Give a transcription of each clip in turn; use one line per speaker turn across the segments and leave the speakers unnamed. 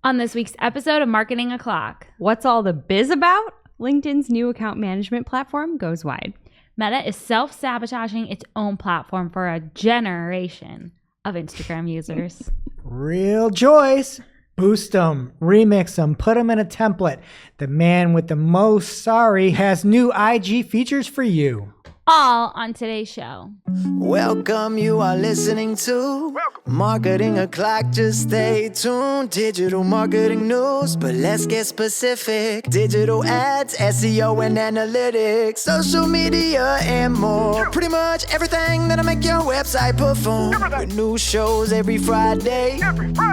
On this week's episode of Marketing O'Clock.
What's all the biz about? LinkedIn's new account management platform goes wide.
Meta is self-sabotaging its own platform for a generation of Instagram users.
Real choice. Boost them, remix them, put them in a template. The man with the most sorry has new IG features for you.
All on today's show.
Welcome, you are listening to Marketing O'Clock. Just stay tuned. Digital marketing news, but let's get specific. Digital ads, SEO and analytics, social media and more. Pretty much everything that'll make your website perform. With new shows every Friday.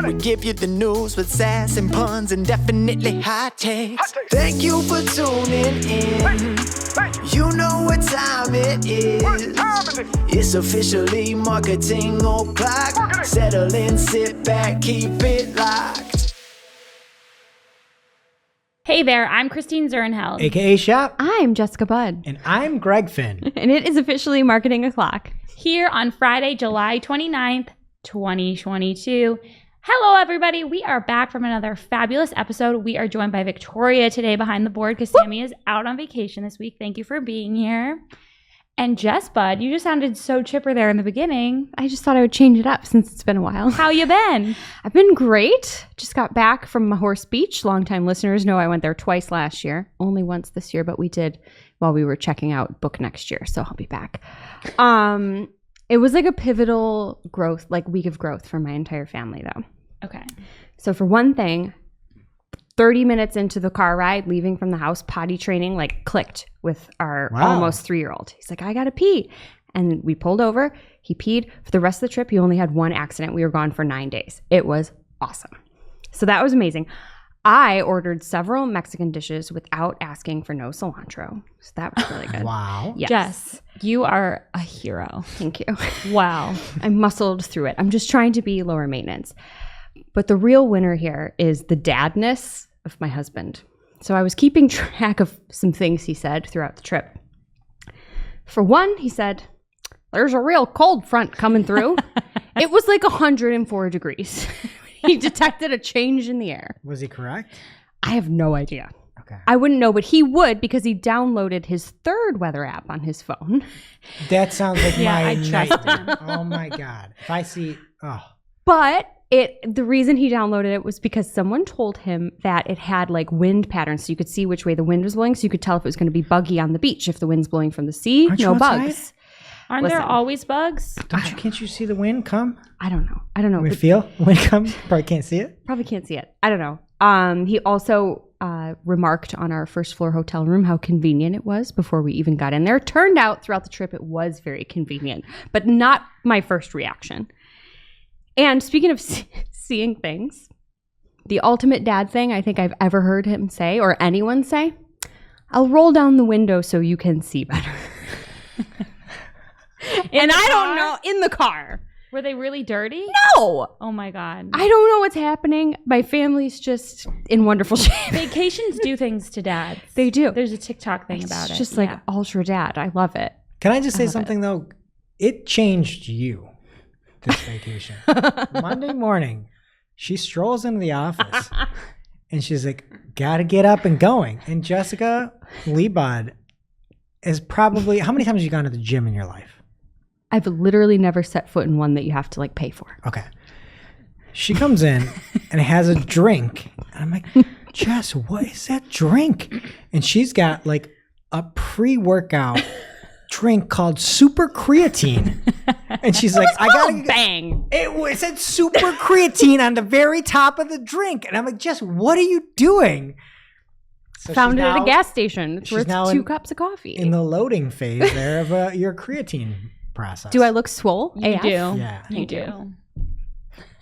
We give you the news with sass and puns and definitely hot takes. Thank you for tuning in. You know what time it is. It's officially Marketing O'Clock. Settle in, sit back, keep it locked.
Hey there, I'm Christine Zernheld.
AKA Shop.
I'm Jessica Budd.
And I'm Greg Finn.
And it is officially Marketing O'Clock.
Here on Friday, July 29th, 2022. Hello, everybody. We are back from another fabulous episode. We are joined by Victoria today behind the board because Sammy is out on vacation this week. Thank you for being here. And Jess Bud, you just sounded so chipper there in the beginning.
I just thought I would change it up since it's been a while.
How you been?
I've been great. Just got back from Horse Beach. Longtime listeners know I went there twice last year. Only once this year, but we did while we were checking out Book next year. So I'll be back. It was like a pivotal growth, like week of growth for my entire family though.
Okay.
So for one thing, 30 minutes into the car ride, leaving from the house, potty training like clicked with our almost 3-year-old. He's like, I gotta pee. And we pulled over, he peed. For the rest of the trip, he only had one accident. We were gone for 9 days. It was awesome. So that was amazing. I ordered several Mexican dishes without asking for no cilantro. So that was really good.
Wow.
Yes.
Jess, you are a hero.
Thank you.
Wow.
I muscled through it. I'm just trying to be lower maintenance. But the real winner here is the dadness of my husband. So I was keeping track of some things he said throughout the trip. For one, he said, there's a real cold front coming through. It was like 104 degrees. He detected a change in the air.
Was he correct?
I have no idea.
Okay.
I wouldn't know, but he would because he downloaded his third weather app on his phone.
That sounds like my
I trust
nightmare. Oh my God. If I see,
But the reason he downloaded it was because someone told him that it had like wind patterns, so you could see which way the wind was blowing, so you could tell if it was going to be buggy on the beach. If the wind's blowing from the sea,
Aren't
no
you
bugs.
outside?
Aren't there always bugs?
Can't you see the wind come?
I don't know.
We
but
feel wind come? Probably can't see it.
probably can't see it. I don't know. He also remarked on our first floor hotel room how convenient it was before we even got in there. Turned out throughout the trip it was very convenient, but not my first reaction. And speaking of seeing things, the ultimate dad thing I think I've ever heard him say or anyone say, I'll roll down the window so you can see better. And I don't know, in the car.
Were they really dirty?
No.
Oh my God.
I don't know what's happening. My family's just in wonderful shape.
Vacations do things to dads.
They do.
There's a TikTok thing about it.
It's just like ultra dad. I love it.
Can I just say something though? It changed you this vacation. Monday morning, she strolls into the office and she's like, gotta get up and going. And Jessica Liebod is probably, how many times have you gone to the gym in your life?
I've literally never set foot in one that you have to like pay for.
Okay. She comes in and has a drink. And I'm like, Jess, what is that drink? And she's got like a pre-workout drink called Super Creatine. And she's like, I gotta
bang.
It said Super Creatine on the very top of the drink. And I'm like, Jess, what are you doing? So
Found it at a gas station. It's worth
now
2 cups of coffee.
In the loading phase there of your creatine process.
Do I look swole?
You
AF?
do.
Yeah.
You do.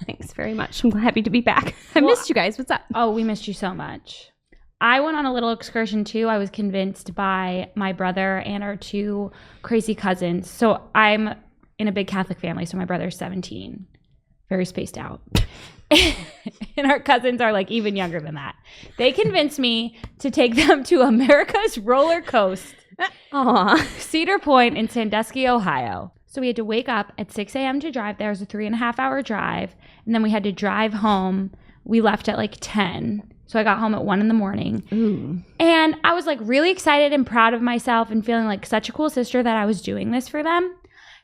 Thanks very much. I'm happy to be back. I missed you guys. What's up?
Oh, we missed you so much. I went on a little excursion too. I was convinced by my brother and our 2 crazy cousins. So I'm in a big Catholic family. So my brother's 17, very spaced out. And our cousins are like even younger than that. They convinced me to take them to America's Roller Coast, Cedar Point in Sandusky, Ohio. So we had to wake up at 6 a.m. to drive there. It was a 3.5-hour drive. And then we had to drive home We left at like 10. So I got home at 1 a.m.
Ooh.
And I was like really excited and proud of myself and feeling like such a cool sister that I was doing this for them.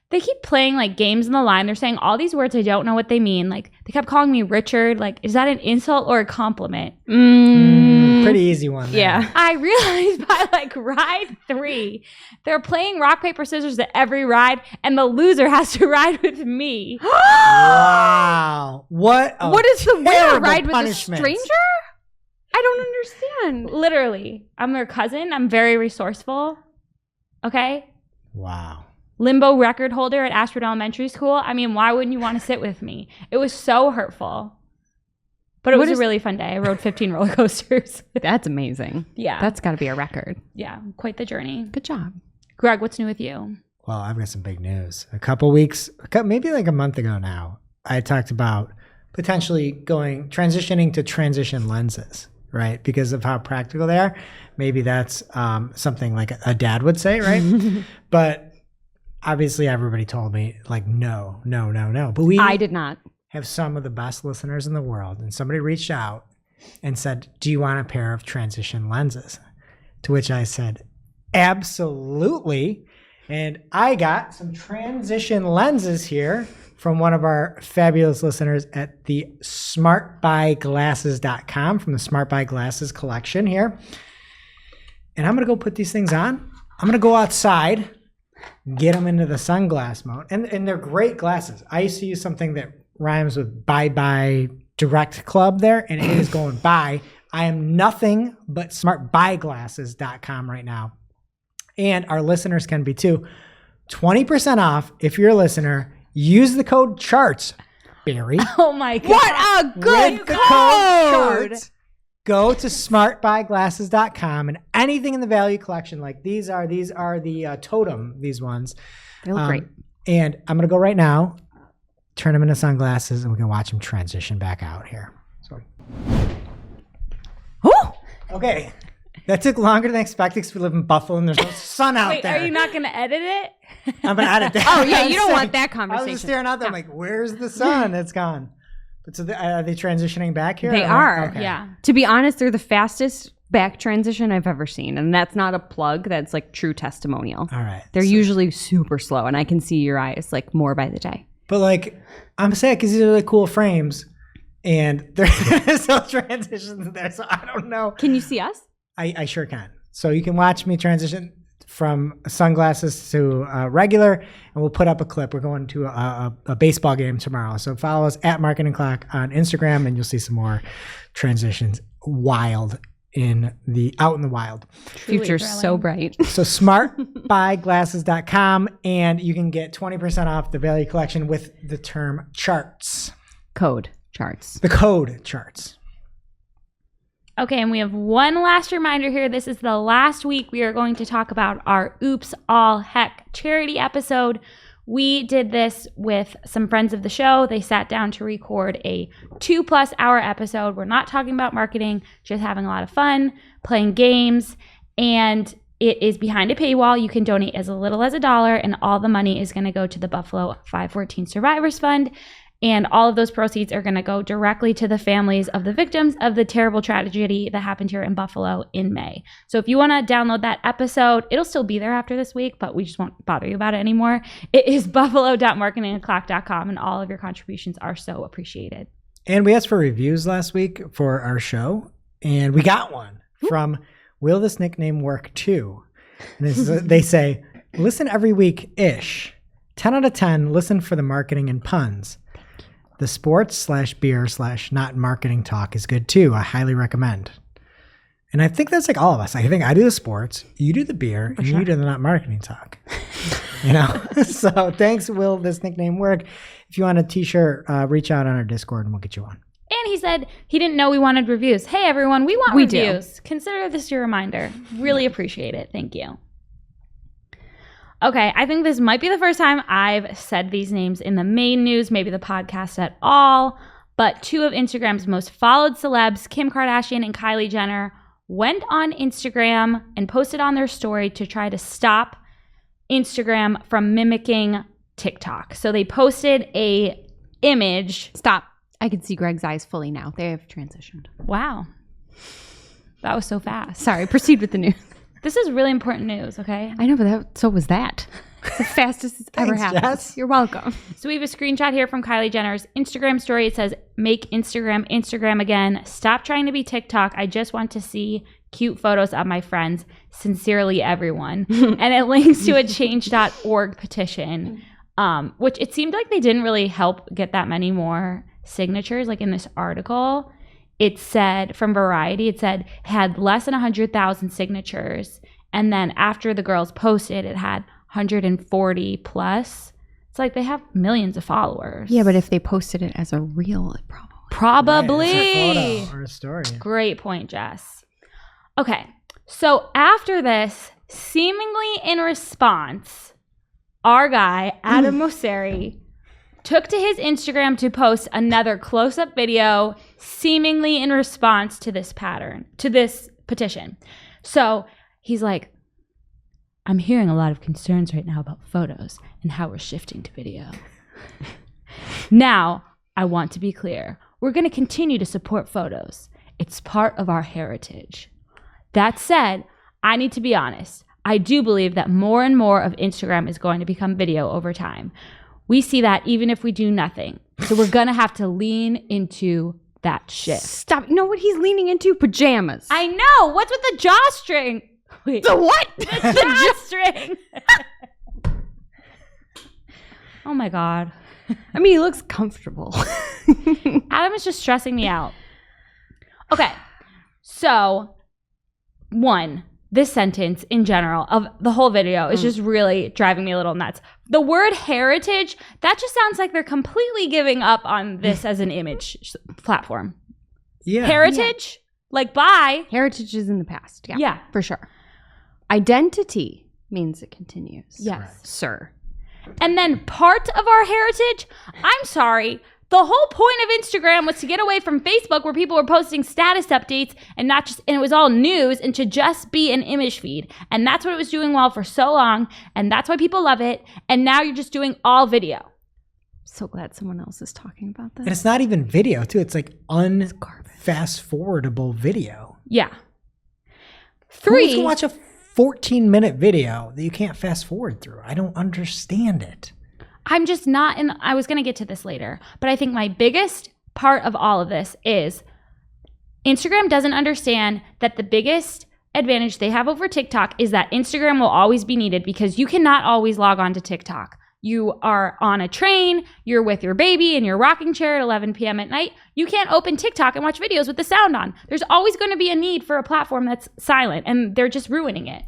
They keep playing like games in the line. They're saying all these words I don't know what they mean. Like they kept calling me Richard. Like, is that an insult or a compliment?
Pretty easy one. There.
Yeah.
I realized by like ride 3, they're playing rock, paper, scissors at every ride, and the loser has to ride with me.
Wow. What
is the winner?
terrible
Ride with a
punishment.
stranger? I don't understand.
Literally. I'm their cousin. I'm very resourceful. Okay?
Wow.
Limbo record holder at Ashford Elementary School. I mean, why wouldn't you want to sit with me? It was so hurtful. But it was a really fun day. I rode 15 roller coasters.
That's amazing.
Yeah.
That's got to be a record.
Yeah, quite the journey.
Good job.
Greg, what's new with you?
Well, I've got some big news. A couple weeks, maybe like a month ago now, I talked about potentially transitioning to transition lenses, right? Because of how practical they are. Maybe that's something like a dad would say, right? But obviously everybody told me like, no. But
I did not.
have some of the best listeners in the world. And somebody reached out and said, do you want a pair of transition lenses? To which I said, absolutely. And I got some transition lenses here from one of our fabulous listeners at the smartbuyglasses.com, from the Smart Buy Glasses collection here. And I'm going to go put these things on. I'm going to go outside, get them into the sunglass mode. And they're great glasses. I used to use something that rhymes with Bye Direct Club there, and it is going by. I am nothing but smartbuyglasses.com right now. And our listeners can be too. 20% off if you're a listener. Use the code CHARTS, Barry.
Oh my God.
What a good
With the
code.
CHARTS, go to smartbuyglasses.com, and anything in the value collection, like these are the totem, these ones.
They look great.
And I'm going to go right now, turn them into sunglasses, and we can watch them transition back out here. Sorry.
Oh,
Okay. That took longer than expected because we live in Buffalo and there's no sun out
Wait,
there.
are you not going to edit it?
I'm going to edit that.
Oh, yeah,
I
you
was
don't
saying-
want that
I was
conversation.
just staring out there. I'm like, where's the sun? It's gone. But so are they transitioning back here?
They
Or-
are.
Okay.
Yeah.
To be honest, they're the fastest back transition I've ever seen. And that's not a plug. That's like true testimonial.
All right.
They're usually super slow, and I can see your eyes like more by the day.
But like, I'm sad because these are really cool frames and there's no transitions there. So I don't know.
Can you see us?
I sure can. So you can watch me transition from sunglasses to regular, and we'll put up a clip. We're going to a baseball game tomorrow. So follow us at Marketing Clock on Instagram, and you'll see some more transitions out in the wild.
Future's so bright.
So smartbuyglasses.com, and you can get 20% off the value collection with the term charts.
Code charts.
The code charts.
Okay, and we have one last reminder here. This is the last week we are going to talk about our Oops All Heck charity episode. We did this with some friends of the show. They sat down to record a 2+ hour episode. We're not talking about marketing, just having a lot of fun, playing games, and it is behind a paywall. You can donate as little as $1, and all the money is going to go to the Buffalo 514 Survivors Fund. And all of those proceeds are going to go directly to the families of the victims of the terrible tragedy that happened here in Buffalo in May. So if you want to download that episode, it'll still be there after this week, but we just won't bother you about it anymore. It is buffalo.marketingclock.com, and all of your contributions are so appreciated.
And we asked for reviews last week for our show, and we got one from Will This Nickname Work Too? And they say, listen every week-ish. 10 out of 10, listen for the marketing and puns. The sports/beer/not marketing talk is good too. I highly recommend. And I think that's like all of us. I think I do the sports, you do the beer, and you do the not marketing talk. You know? So thanks, Will This Nickname Work. If you want a t-shirt, reach out on our Discord and we'll get you one.
And he said he didn't know we wanted reviews. Hey, everyone, we want reviews. Consider this your reminder. Really appreciate it. Thank you. Okay, I think this might be the first time I've said these names in the main news, maybe the podcast at all, but 2 of Instagram's most followed celebs, Kim Kardashian and Kylie Jenner, went on Instagram and posted on their story to try to stop Instagram from mimicking TikTok. So they posted a image.
Stop. I can see Greg's eyes fully now. They have transitioned.
Wow. That was so fast.
Sorry, proceed with the news.
This is really important news, okay?
I know, but so was that. It's the fastest it's ever happened.
Jess.
You're welcome.
So we have a screenshot here from Kylie Jenner's Instagram story. It says, make Instagram again. Stop trying to be TikTok. I just want to see cute photos of my friends. Sincerely, everyone. And it links to a change.org petition, which it seemed like they didn't really help get that many more signatures. Like in this article, it said, from Variety, it said it had less than 100,000 signatures. And then after the girls posted, it had 140 plus. It's like they have millions of followers.
Yeah, but if they posted it as a reel, it
probably.
Right, it's a photo or a story.
Great point, Jess. Okay, so after this, seemingly in response, our guy, Adam Mosseri, took to his Instagram to post another close-up video, seemingly in response to this petition. So he's like, I'm hearing a lot of concerns right now about photos and how we're shifting to video. Now, I want to be clear. We're going to continue to support photos. It's part of our heritage. That said, I need to be honest. I do believe that more and more of Instagram is going to become video over time. We see that even if we do nothing. So we're going to have to lean into that shift.
Stop. You know what he's leaning into? Pajamas.
I know. What's with the jawstring? Wait.
The what?
The jawstring. Oh my God.
I mean, he looks comfortable.
Adam is just stressing me out. Okay. So, one, this sentence in general of the whole video is just really driving me a little nuts. The word heritage, that just sounds like they're completely giving up on this as an image platform.
Yeah.
Heritage? Like, bye.
Heritage is in the past. Yeah.
Yeah.
For sure. Identity means it continues.
Yes.
Right.
Sir.
And then part of our heritage, I'm sorry, the whole point of Instagram was to get away from Facebook where people were posting status updates and it was all news, and to just be an image feed. And that's what it was doing well for so long. And that's why people love it. And now you're just doing all video.
So glad someone else is talking about this.
And it's not even video, too. It's like fast-forwardable video.
Yeah.
Who wants to
3,
watch a 14-minute video that you can't fast forward through? I don't understand it.
I'm just not I was going to get to this later, but I think my biggest part of all of this is Instagram doesn't understand that the biggest advantage they have over TikTok is that Instagram will always be needed because you cannot always log on to TikTok. You are on a train, you're with your baby in your rocking chair at 11 p.m. at night. You can't open TikTok and watch videos with the sound on. There's always going to be a need for a platform that's silent, and they're just ruining it.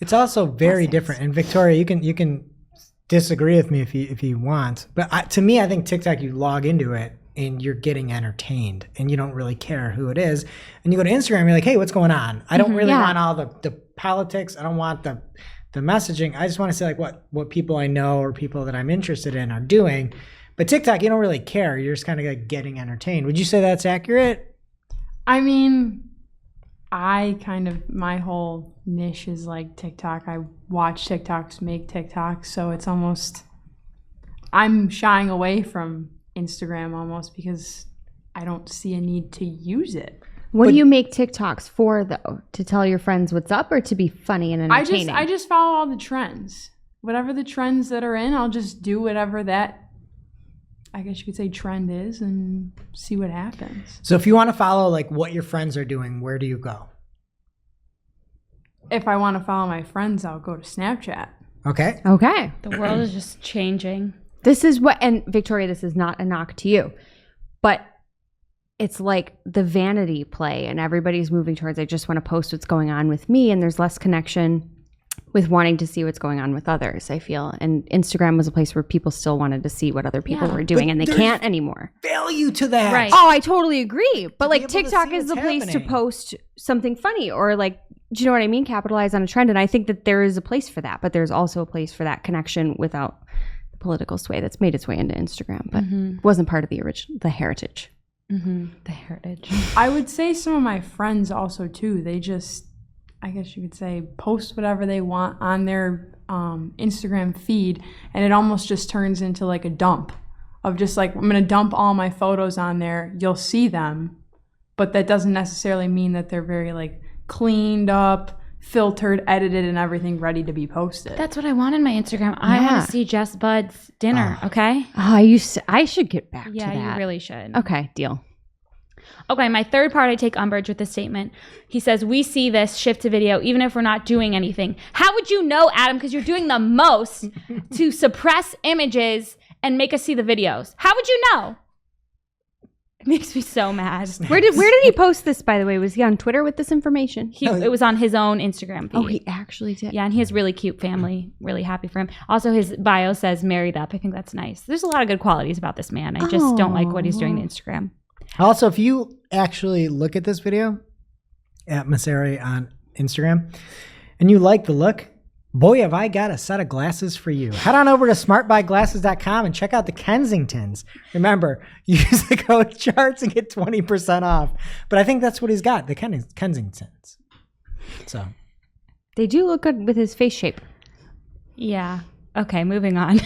It's also very different. And Victoria, you can disagree with me if you want, but to me, I think TikTok, you log into it and you're getting entertained, and you don't really care who it is. And you go to Instagram, you're like, hey, what's going on? I don't really want all the politics. I don't want the messaging. I just want to say like what people I know or people that I'm interested in are doing. But TikTok, you don't really care. You're just kind of like getting entertained. Would you say that's accurate?
I mean, my whole niche is like TikTok. I watch TikToks, make TikToks. So it's almost, I'm shying away from Instagram almost because I don't see a need to use it.
What do you make TikToks for, though? To tell your friends what's up, or to be funny and entertaining?
I just follow all the trends. Whatever the trends that are in, I'll just do whatever that, I guess you could say, trend is, and see what happens.
So if you want to follow like what your friends are doing, where do you go?
If I want to follow my friends, I'll go to Snapchat.
Okay.
Okay.
The world is just changing.
This is what, and Victoria, this is not a knock to you, but it's like the vanity play, and everybody's moving towards, I just want to post what's going on with me, and there's less connection with wanting to see what's going on with others, I feel. And Instagram was a place where people still wanted to see what other people were doing, and they can't anymore.
Value to that.
Right.
Oh, I totally agree. But like
able to
TikTok
see
is the
what's
place to
happening.
post something funny, or like, do you know what I mean? Capitalize on a trend. And I think that there is a place for that, but there's also a place for that connection without the political sway that's made its way into Instagram, but wasn't part of the heritage.
The heritage.
I would say some of my friends also too, they just, I guess you could say, post whatever they want on their Instagram feed, and it almost just turns into like a dump of just like, I'm going to dump all my photos on there. You'll see them, but that doesn't necessarily mean that they're very like cleaned up, filtered, edited, and everything ready to be posted.
That's what I want in my Instagram. I want to see Jess Bud's dinner, okay?
I should get back to that.
Yeah, you really should.
Okay, deal.
Okay, my third part, I take umbrage with this statement. He says, we see this shift to video even if we're not doing anything. How would you know, Adam? Because you're doing the most to suppress images and make us see the videos. How would you know? It makes me so mad.
Where did he post this, by the way? Was he on Twitter with this information?
It was on his own Instagram feed.
Oh, he actually did?
Yeah, and he has really cute family. Really happy for him. Also, his bio says married up. I think that's nice. There's a lot of good qualities about this man. I just don't like what he's doing to Instagram.
Also, if you actually look at this video at Masari on Instagram and you like the look, boy, have I got a set of glasses for you. Head on over to smartbuyglasses.com and check out the Kensingtons. Remember, use the code CHARTS and get 20% off. But I think that's what he's got, the Kensingtons. So
they do look good with his face shape.
Yeah. Okay, moving on.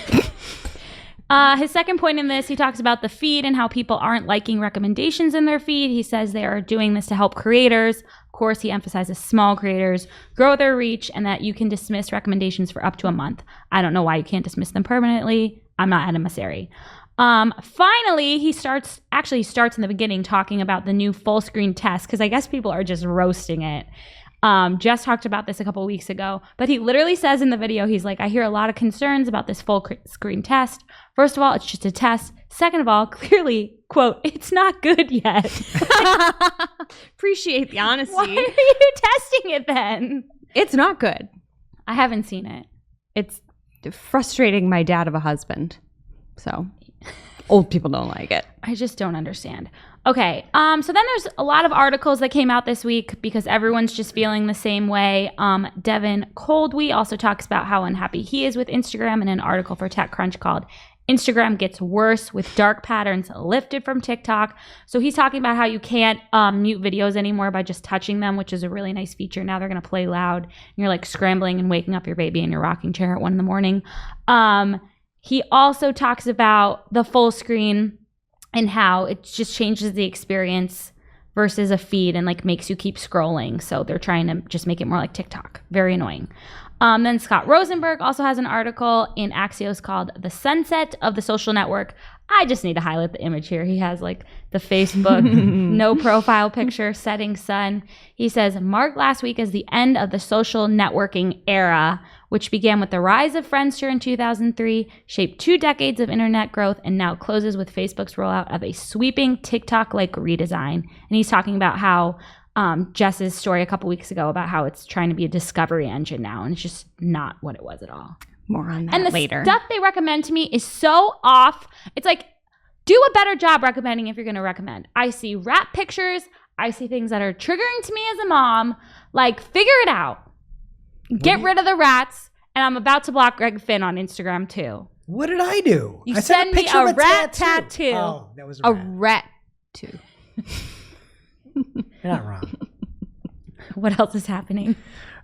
His second point in this, he talks about the feed and how people aren't liking recommendations in their feed. He says they are doing this to help creators. Of course, he emphasizes small creators grow their reach and that you can dismiss recommendations for up to a month. I don't know why you can't dismiss them permanently. I'm not Adam Masari. Finally, he starts in the beginning talking about the new full screen test because I guess people are just roasting it. Jess talked about this a couple weeks ago, but he literally says in the video, he's like, I hear a lot of concerns about this full screen test. First of all, it's just a test. Second of all, clearly, quote, it's not good yet.
Appreciate the honesty.
Why are you testing it then?
It's not good.
I haven't seen it.
It's frustrating my dad of a husband. So old people don't like it.
I just don't understand. Okay, so then there's a lot of articles that came out this week because everyone's just feeling the same way. Devin Coldwee also talks about how unhappy he is with Instagram in an article for TechCrunch called Instagram Gets Worse with Dark Patterns Lifted from TikTok. So he's talking about how you can't mute videos anymore by just touching them, which is a really nice feature. Now they're going to play loud. And you're like scrambling and waking up your baby in your rocking chair at 1 a.m. He also talks about the full screen and how it just changes the experience versus a feed and like makes you keep scrolling. So they're trying to just make it more like TikTok. Very annoying. Then Scott Rosenberg also has an article in Axios called The Sunset of the Social Network. I just need to highlight the image here. He has like the Facebook, no profile picture, setting sun. He says, marked last week as the end of the social networking era, which began with the rise of Friendster in 2003, shaped 2 decades of internet growth, and now closes with Facebook's rollout of a sweeping TikTok-like redesign. And he's talking about how Jess's story a couple weeks ago about how it's trying to be a discovery engine now, and it's just not what it was at all.
More on that
and the
later.
Stuff they recommend to me is so off. It's like, do a better job recommending if you're going to recommend. I see rat pictures. I see things that are triggering to me as a mom. Like, figure it out. Get rid of the rats. And I'm about to block Greg Finn on Instagram too.
What did I do?
You
I
send me
picture
a
of
rat tattoo.
Oh, that was
a rat too.
You're not wrong.
What else is happening?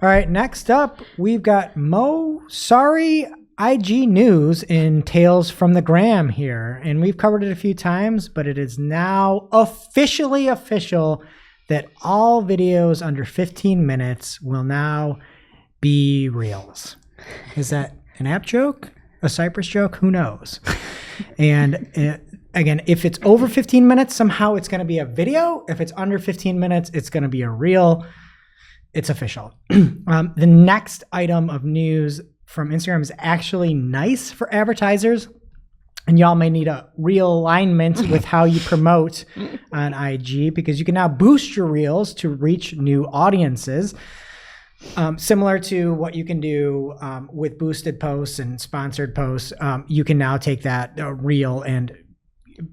All right, next up, we've got Mo Sorry IG News in Tales from the Gram here. And we've covered it a few times, but it is now officially official that all videos under 15 minutes will now be Reels. Is that an app joke? A Cypress joke? Who knows? And again, if it's over 15 minutes, somehow it's going to be a video. If it's under 15 minutes, it's going to be a Reel. It's official. The next item of news from Instagram is actually nice for advertisers. And y'all may need a realignment with how you promote on IG because you can now boost your Reels to reach new audiences. Similar to what you can do with boosted posts and sponsored posts, you can now take that reel and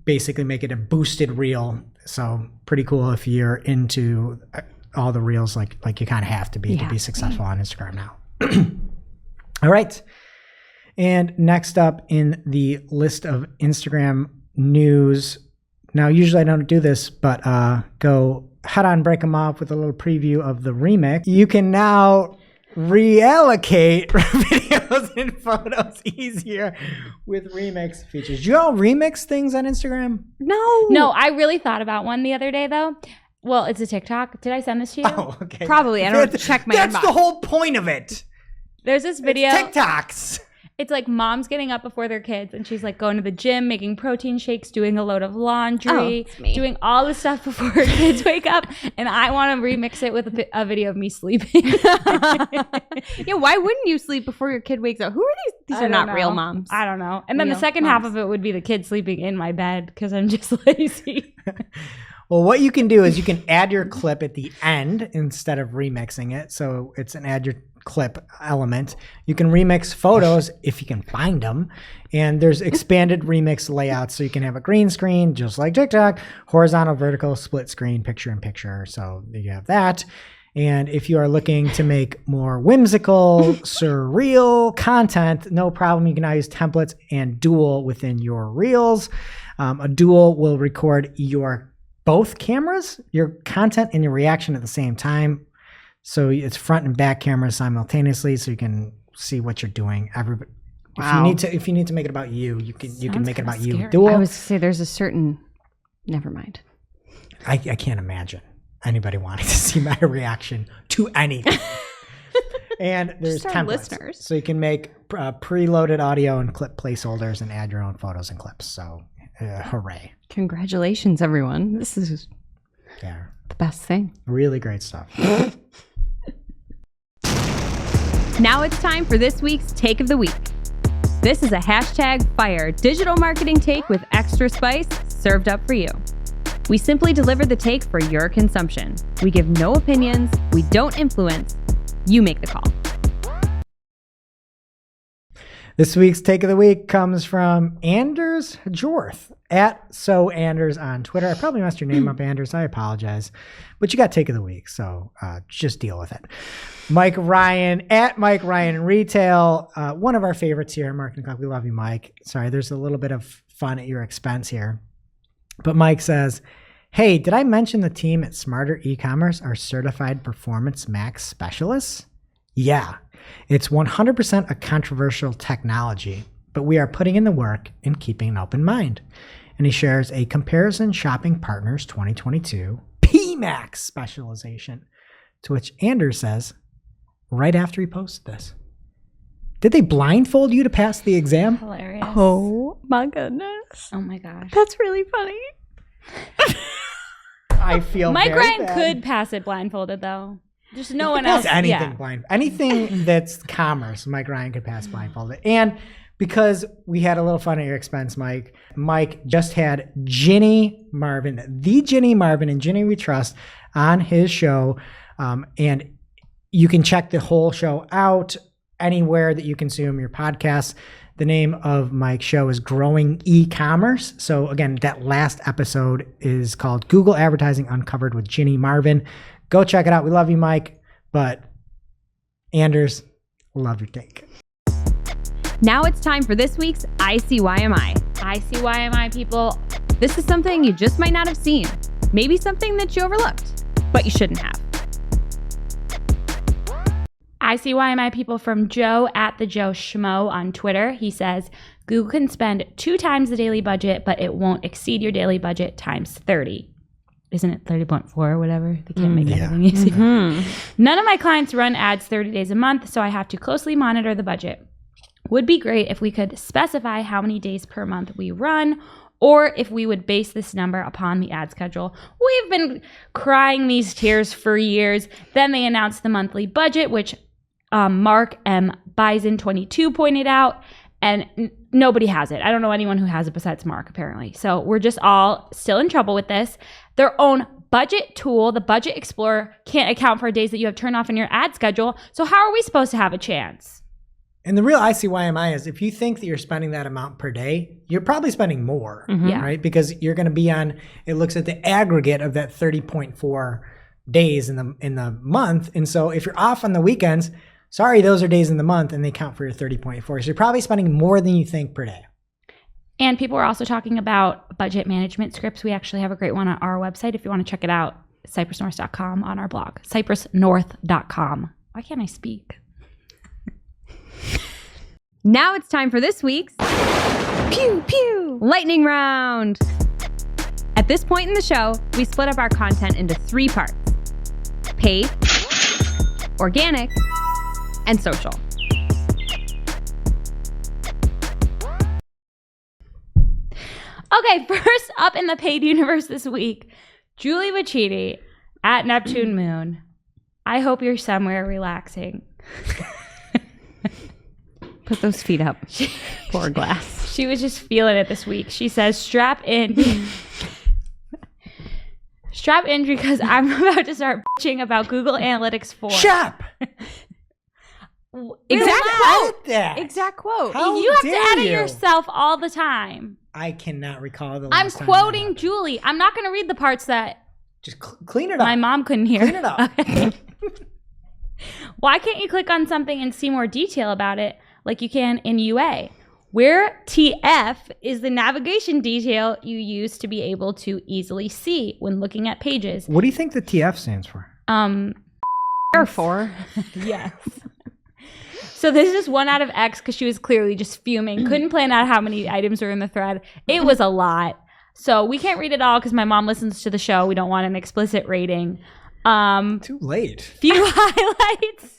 basically make it a boosted reel. So pretty cool if you're into all the reels, like you kind of have to be successful on Instagram now. All right. And next up in the list of Instagram news. Now, usually I don't do this, but go head on, break them off with a little preview of the remix. You can now reallocate videos and photos easier with remix features. Do you all remix things on Instagram?
No, I really thought about one the other day though. Well, it's a TikTok. Did I send this to you?
Oh, okay.
Probably. I don't check my
That's
inbox.
the whole point of it.
There's this video.
It's TikToks.
It's like moms getting up before their kids and she's like going to the gym, making protein shakes, doing a load of laundry,
it's me.
doing all the stuff before her kids wake up. And I want to remix it with a video of me sleeping.
Yeah, why wouldn't you sleep before your kid wakes up? Who are these? These are not real moms.
I don't know. And then the
Real
second half of it would be the kid sleeping in my bed because I'm just lazy.
Well, what you can do is you can add your clip at the end instead of remixing it. So it's an add your clip element. You can remix photos if you can find them. And there's expanded remix layouts. So you can have a green screen, just like TikTok, horizontal, vertical, split screen, picture in picture. So you have that. And if you are looking to make more whimsical, surreal content, no problem. You can now use templates and Dual within your reels. A Dual will record your both cameras, your content and your reaction at the same time. So it's front and back cameras simultaneously, so you can see what you're doing. Everybody,
Wow.
if you need to make it about you, you can
Sounds
make it
kinda
about you.
scary.
Dual.
I was to say there's a certain. Never mind.
I can't imagine anybody wanting to see my reaction to anything. And there's
Just our
templates,
listeners.
so you can make preloaded audio and clip placeholders and add your own photos and clips. So, hooray!
Congratulations, everyone. This is
Yeah,
the best thing.
really great stuff.
Now it's time for this week's Take of the Week. This is a #fire digital marketing take with extra spice served up for you. We simply deliver the take for your consumption. We give no opinions. We don't influence. You make the call.
This week's Take of the Week comes from Anders Hjorth at @SoAnders on Twitter. I probably messed your name up, Anders. I apologize. But you got Take of the Week, so just deal with it. Mike Ryan at Mike Ryan Retail, one of our favorites here at Marketing Club. We love you, Mike. Sorry, there's a little bit of fun at your expense here. But Mike says, hey, did I mention the team at Smarter E-commerce are certified Performance Max specialists? Yeah, it's 100% a controversial technology, but we are putting in the work and keeping an open mind. And he shares a Comparison Shopping Partners 2022 PMAX specialization, to which Anders says, right after he posted this, did they blindfold you to pass the exam?
Hilarious.
Oh my goodness.
Oh my gosh.
That's really funny.
I feel
Mike
very
Ryan
bad.
could pass it blindfolded though. Just no one
Pass
else.
anything
Yeah.
blind. Anything that's commerce, Mike Ryan could pass blindfolded. And because we had a little fun at your expense, Mike just had Ginny Marvin, the Ginny Marvin and Ginny We Trust on his show. And you can check the whole show out anywhere that you consume your podcasts. The name of Mike's show is Growing E-Commerce. So again, that last episode is called Google Advertising Uncovered with Ginny Marvin. Go check it out. We love you, Mike. But Anders, love your take.
Now it's time for this week's ICYMI.
ICYMI people.
This is something you just might not have seen. Maybe something that you overlooked, but you shouldn't have.
ICYMI people from Joe at the Joe Shmow on Twitter. He says, Google can spend 2 times the daily budget, but it won't exceed your daily budget times 30. Isn't it 30.4 or whatever? They can't make anything easy. None of my clients run ads 30 days a month, so I have to closely monitor the budget. Would be great if we could specify how many days per month we run, or if we would base this number upon the ad schedule. We've been crying these tears for years. Then they announced the monthly budget, which Mark M. Bison 22 pointed out, and nobody has it. I don't know anyone who has it besides Mark, apparently. So we're just all still in trouble with this. Their own budget tool, the Budget Explorer, can't account for days that you have turned off in your ad schedule. So how are we supposed to have a chance?
And the real ICYMI is if you think that you're spending that amount per day, you're probably spending more,
Yeah.
right? Because you're going to be on, it looks at the aggregate of that 30.4 days in the month. And so if you're off on the weekends, sorry, those are days in the month and they count for your 30.4. So you're probably spending more than you think per day.
And people are also talking about budget management scripts. We actually have a great one on our website if you want to check it out, cypressnorth.com on our blog, cypressnorth.com. Why can't I speak?
Now it's time for this week's Pew Pew Lightning Round. At this point in the show, we split up our content into 3 parts: paid, organic, and social.
Okay, first up in the paid universe this week, Julie Bacchini at Neptune Moon. I hope you're somewhere relaxing.
Put those feet up. Pour a glass.
She was just feeling it this week. She says, strap in. Strap in because I'm about to start bitching about Google Analytics 4.
Shop.
Exact quote.
That.
Exact quote.
How
You have to
dare
edit
you?
yourself all the time.
I cannot recall the
I'm
last time
quoting
that
Julie. I'm not going to read the parts that
happened. Just clean it up.
my mom couldn't hear.
Clean it up.
Okay. Why can't you click on something and see more detail about it like you can in UA? Where TF is the navigation detail you use to be able to easily see when looking at pages.
What do you think the TF stands for?
Therefore.
Yes. So this is 1 out of X because she was clearly just fuming. Couldn't plan out how many items were in the thread. It was a lot. So we can't read it all because my mom listens to the show. We don't want an explicit rating.
Too late.
Few highlights.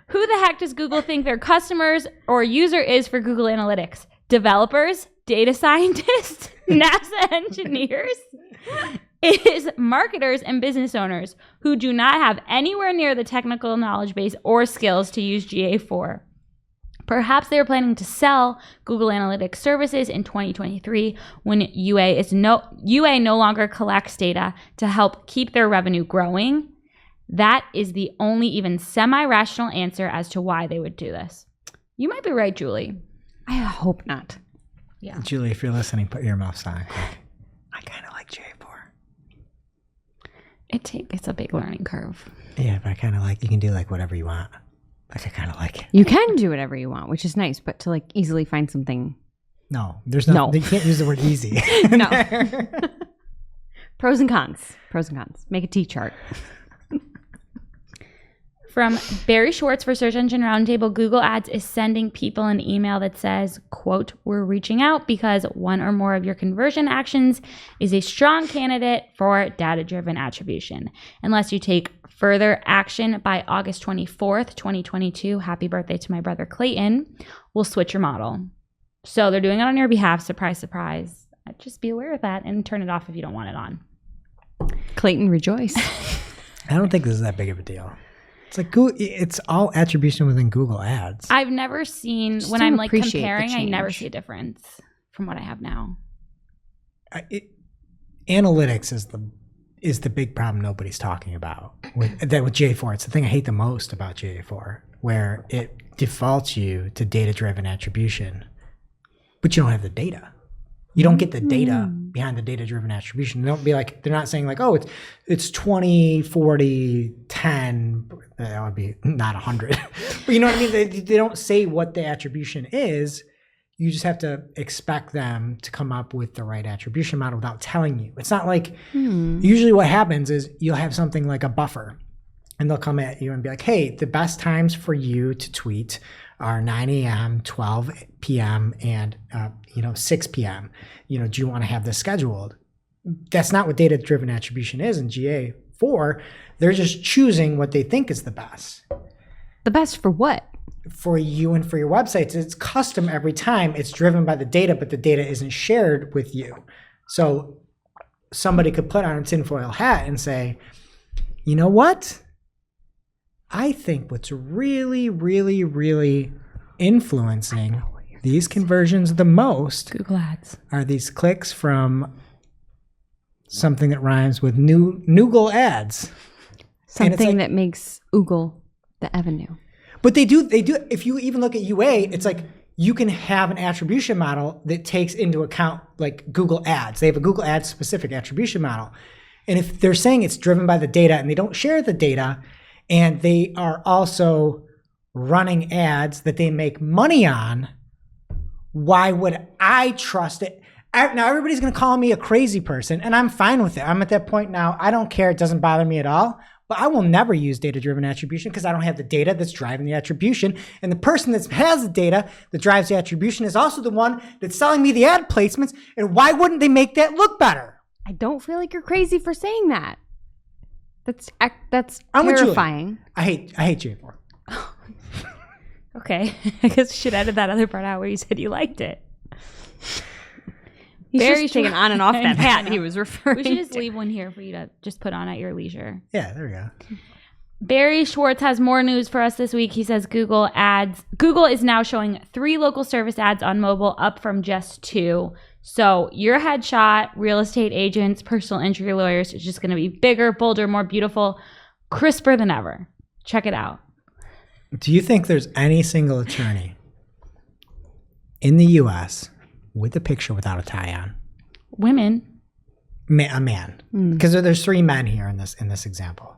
Who the heck does Google think their customers or user is for Google Analytics? Developers? Data scientists? NASA engineers? It is marketers and business owners who do not have anywhere near the technical knowledge base or skills to use GA4. Perhaps they are planning to sell Google Analytics services in 2023 when UA no longer collects data to help keep their revenue growing. That is the only even semi-rational answer as to why they would do this. You might be right, Julie.
I hope not.
Yeah.
Julie, if you're listening, put your mouth on. I kind of like J4.
It's a big learning curve.
Yeah, but I kind of like, you can do like whatever you want. Like, I kind of like it.
You can do whatever you want, which is nice, but to like easily find something.
No, there's no. You can't use the word easy.
No. Pros and cons. Pros and cons. Make a T-chart.
From Barry Schwartz for Search Engine Roundtable, Google Ads is sending people an email that says, quote, we're reaching out because one or more of your conversion actions is a strong candidate for data-driven attribution. Unless you take further action by August 24th, 2022, happy birthday to my brother Clayton, we'll switch your model. So they're doing it on your behalf. Surprise, surprise. Just be aware of that and turn it off if you don't want it on.
Clayton, rejoice.
I don't think this is that big of a deal. It's like it's all attribution within Google Ads.
I've never seen,
Just
when
don't
I'm like
appreciate the
comparing, I never
change.
see a difference from what I have now.
Analytics is the big problem nobody's talking about with GA4. It's the thing I hate the most about GA4, where it defaults you to data-driven attribution, but you don't have the data. You don't get the data behind the data-driven attribution. They don't be like, they're not saying like, oh, it's 20, 40, 10. That would be not 100. But you know what I mean? They don't say what the attribution is. You just have to expect them to come up with the right attribution model without telling you. It's not like, usually what happens is you'll have something like a buffer, and they'll come at you and be like, hey, the best times for you to tweet are 9 a.m., 12 p.m., and 6 p.m. Do you want to have this scheduled? That's not what data-driven attribution is in GA4. They're just choosing what they think is the best.
The best for what?
For you and for your websites. It's custom every time. It's driven by the data, but the data isn't shared with you. So somebody could put on a tinfoil hat and say, you know what? I think what's really, really, really influencing these conversions the most
Google Ads
are these clicks from something that rhymes with Noogle ads.
Something that makes Oogle the avenue.
But they do. If you even look at UA, it's like you can have an attribution model that takes into account like Google Ads. They have a Google Ads specific attribution model. And if they're saying it's driven by the data and they don't share the data, and they are also running ads that they make money on, why would I trust it? Now everybody's going to call me a crazy person, and I'm fine with it. I'm at that point now. I don't care. It doesn't bother me at all. But I will never use data-driven attribution because I don't have the data that's driving the attribution. And the person that has the data that drives the attribution is also the one that's selling me the ad placements. And why wouldn't they make that look better?
I don't feel like you're crazy for saying that. That's
I'm with Julie.
terrifying.
I hate J4.
Okay. I guess we should edit that other part out where you said you liked it.
He's
Very
just taking
short.
on and off
I
that
know.
hat he was referring
We should just
to.
leave one here for you to just put on at your leisure.
Yeah, there we go.
Barry Schwartz has more news for us this week. He says Google is now showing 3 local service ads on mobile, up from just 2. So your headshot, real estate agents, personal injury lawyers is just going to be bigger, bolder, more beautiful, crisper than ever. Check it out.
Do you think there's any single attorney in the U.S. with a picture without a tie on?
Women.
A man. Because there's 3 men here in this example.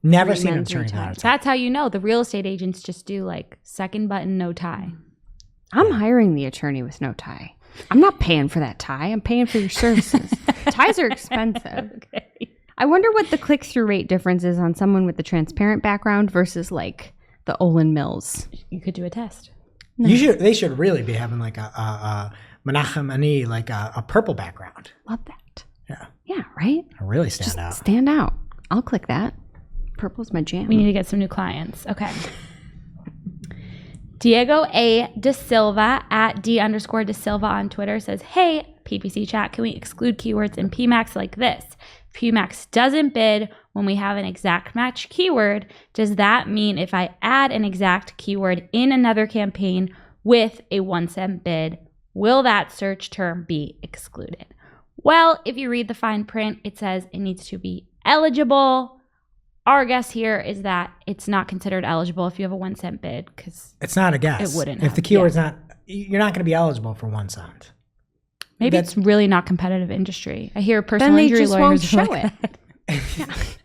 Never
3
seen an
men, 3
attorney without a
ties.
tie.
That's how you know. The real estate agents just do like second button, no tie.
I'm hiring the attorney with no tie. I'm not paying for that tie. I'm paying for your services. Ties are expensive.
Okay.
I wonder what the click-through rate difference is on someone with the transparent background versus like the Olin Mills.
You could do a test.
They should really be having like a Menachem Ani, like a purple background.
Love that.
Yeah.
Yeah, right?
Really stand
Just
out.
stand out. I'll click that. Purple's my jam.
We need to get some new clients. Okay. Diego A. De Silva at D_De Silva on Twitter says, hey, PPC chat, can we exclude keywords in PMAX like this? If PMAX doesn't bid when we have an exact match keyword, does that mean if I add an exact keyword in another campaign with a 1-cent bid, will that search term be excluded? Well, if you read the fine print, it says it needs to be eligible. Our guess here is that it's not considered eligible if you have a 1-cent bid because
It's not a guess.
It wouldn't
If
have,
the keyword's not, you're not going to be eligible for 1 cent.
maybe
That's-
it's really not competitive industry. I hear personal
then they
injury
just
lawyers
won't
are
show
like
it.
that.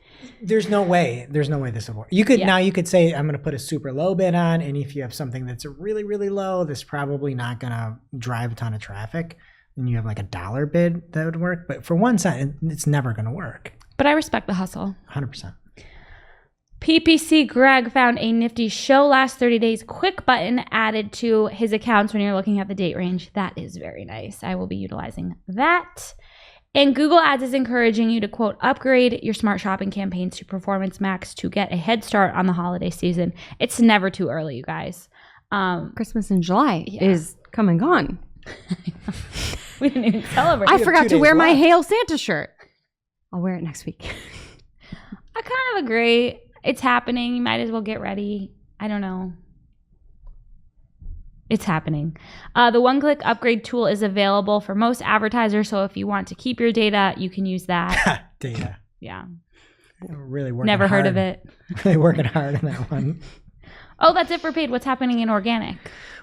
There's no way this will work. You could
Yeah.
now you could say I'm going to put a super low bid on, and if you have something that's really, really low, that's probably not going to drive a ton of traffic. And you have like a $1 bid that would work, but for 1 cent, it's never going to work.
But I respect the hustle.
100%.
PPC Greg found a nifty show last 30 days quick button added to his accounts when you're looking at the date range. That is very nice. I will be utilizing that. And Google Ads is encouraging you to, quote, upgrade your smart shopping campaigns to Performance Max to get a head start on the holiday season. It's never too early, you guys.
Christmas in July is come and gone.
We didn't even celebrate.
I
have
forgot
2
to
days
wear my
left.
Hail Santa shirt. I'll wear it next week.
I kind of agree. It's happening. You might as well get ready. I don't know. It's happening. The one-click upgrade tool is available for most advertisers, so if you want to keep your data, you can use that.
Data.
Yeah.
Really working
Never heard
hard.
of it.
Really working hard on that one.
Oh, that's it for paid. What's happening in organic?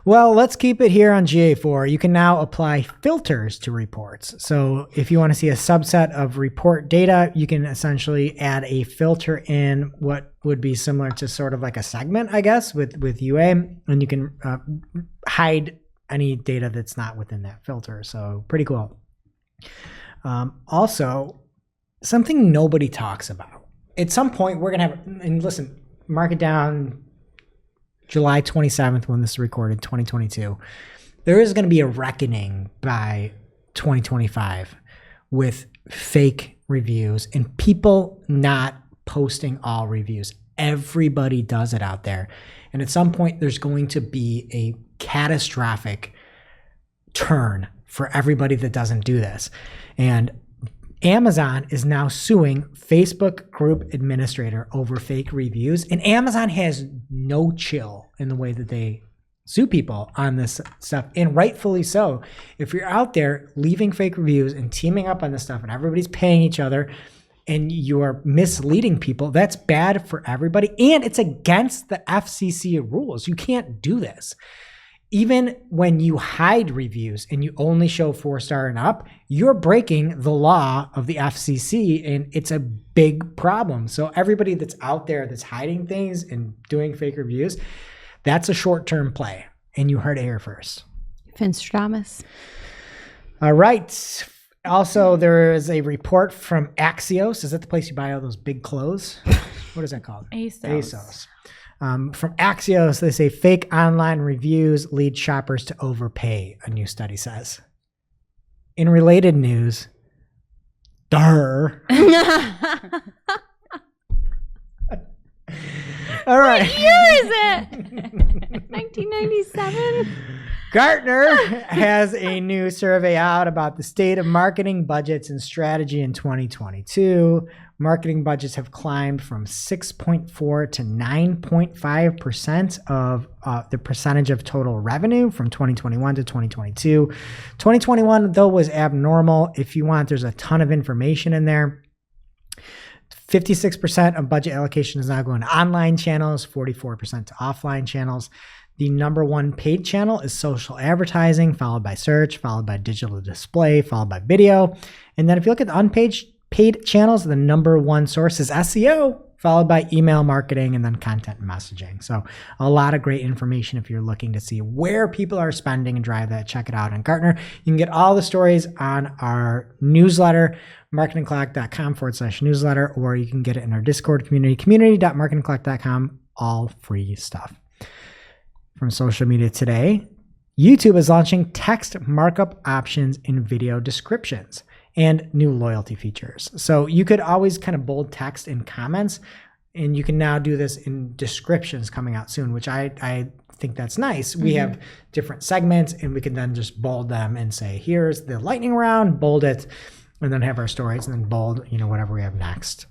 Well, let's keep it here on GA4. You can now apply filters to reports. So if you want to see a subset of report data, you can essentially add a filter in what would be similar to sort of like a segment, I guess, with UA, and you can hide any data that's not within that filter. So pretty cool. Also, something nobody talks about. At some point, we're going to have, and listen, mark it down, July 27th, when this is recorded, 2022, there is going to be a reckoning by 2025 with fake reviews and people not posting all reviews. Everybody does it out there. And at some point, there's going to be a catastrophic turn for everybody that doesn't do this. And Amazon is now suing Facebook group administrator over fake reviews, and Amazon has no chill in the way that they sue people on this stuff, and rightfully so. If you're out there leaving fake reviews and teaming up on this stuff and everybody's paying each other and you're misleading people, that's bad for everybody, and it's against the FCC rules. You can't do this. Even when you hide reviews and you only show 4-star and up, you're breaking the law of the FCC, and it's a big problem. So everybody that's out there that's hiding things and doing fake reviews, that's a short-term play. And you heard it here first.
Finstradamus.
All right. Also, there is a report from Axios. Is that the place you buy all those big clothes? What is that called?
ASOS.
From Axios, they say fake online reviews lead shoppers to overpay, a new study says. In related news, all right.
What year is it? 1997?
Gartner has a new survey out about the state of marketing budgets and strategy in 2022. Marketing budgets have climbed from 6.4 to 9.5% of the percentage of total revenue from 2021 to 2022. 2021, though, was abnormal. If you want, there's a ton of information in there. 56% of budget allocation is now going to online channels, 44% to offline channels. The number one paid channel is social advertising, followed by search, followed by digital display, followed by video. And then if you look at the unpaid paid channels, the number one source is SEO, followed by email marketing and then content and messaging. So a lot of great information if you're looking to see where people are spending and drive that. Check it out on Gartner. You can get all the stories on our newsletter, marketingclock.com/newsletter, or you can get it in our Discord community, community.marketingclock.com, all free stuff. From social media today, YouTube is launching text markup options in video descriptions and new loyalty features. So you could always kind of bold text in comments, and you can now do this in descriptions coming out soon, which I think that's nice. We have different segments, and we can then just bold them and say, here's the lightning round, bold it, and then have our stories, and then bold, whatever we have next.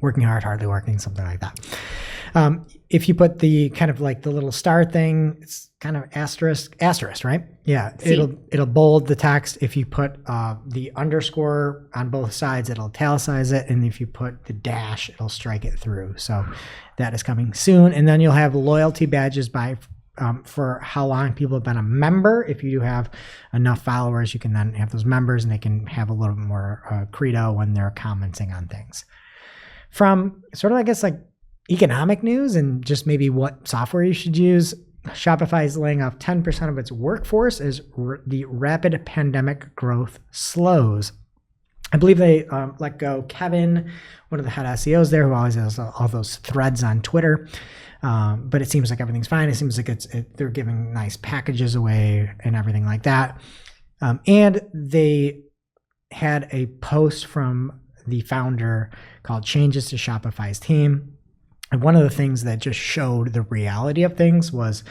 Working hard, hardly working, something like that. If you put the kind of like the little star thing, it's kind of asterisk, right? Yeah, it'll bold the text. If you put the underscore on both sides, it'll italicize it. And if you put the dash, it'll strike it through. So that is coming soon. And then you'll have loyalty badges for how long people have been a member. If you do have enough followers, you can then have those members, and they can have a little bit more credo when they're commenting on things. From sort of, I guess, like economic news and just maybe what software you should use, Shopify is laying off 10% of its workforce as the rapid pandemic growth slows. I believe they let go Kevin, one of the head SEOs there, who always has all those threads on Twitter. But it seems like everything's fine. It seems like they're giving nice packages away and everything like that. And they had a post from the founder called Changes to Shopify's Team. And one of the things that just showed the reality of things was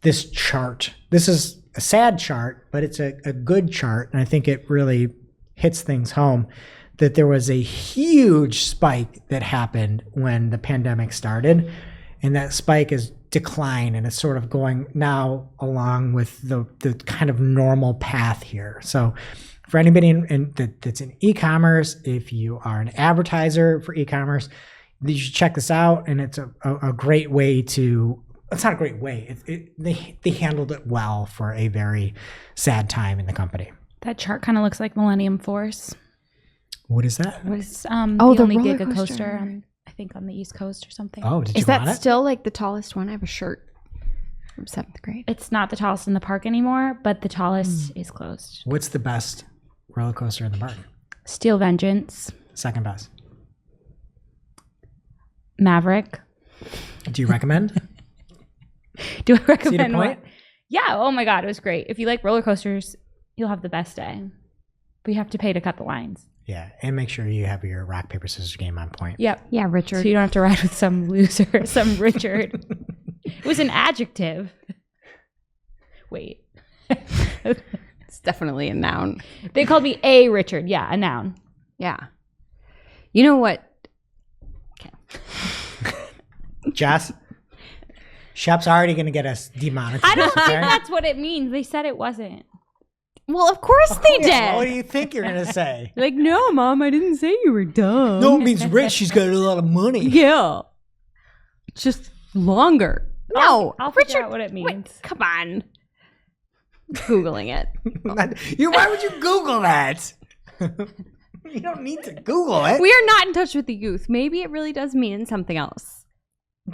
this chart. This is a sad chart, but it's a good chart. And I think it really hits things home that there was a huge spike that happened when the pandemic started. And that spike is decline, and it's sort of going now along with the kind of normal path here. So for anybody that's in e-commerce, if you are an advertiser for e-commerce, you should check this out. And it's a great way to, it's not a great way. They handled it well for a very sad time in the company.
That chart kind of looks like Millennium Force.
What is that?
It was
the
only
roller
Giga
coaster.
coaster, I think, on the East Coast or something.
Oh, did you
Is that
want it?
still like the tallest one? I have a shirt from 7th grade.
It's not the tallest in the park anymore, but the tallest is closed.
What's the best roller coaster in the park?
Steel Vengeance,
Second best.
Maverick.
Do you recommend?
Do I recommend
Cedar Point?
one? Yeah. Oh my God, it was great. If you like roller coasters, you'll have the best day. But you have to pay to cut the lines.
Yeah, and make sure you have your rock, paper, scissors game on point.
Yep.
Yeah, Richard.
So you don't have to ride with some loser, some Richard. It was an adjective. Wait.
It's definitely a noun.
They called me a Richard. Yeah, a noun.
Yeah. You know what?
Jess, Shep's already going to get us demonetized.
I don't
okay?
think that's what it means. They said it wasn't.
Well, of course they
Yeah, what
did.
do you think you're going to say?
Like, no, Mom, I didn't say you were dumb.
No, it means rich. She's got a lot of money.
Yeah. It's just longer. No,
I'll figure
Richard,
out what it means.
wait, come on. Googling it.
Why would you Google that? You don't need to Google it.
We are not in touch with the youth. Maybe it really does mean something else.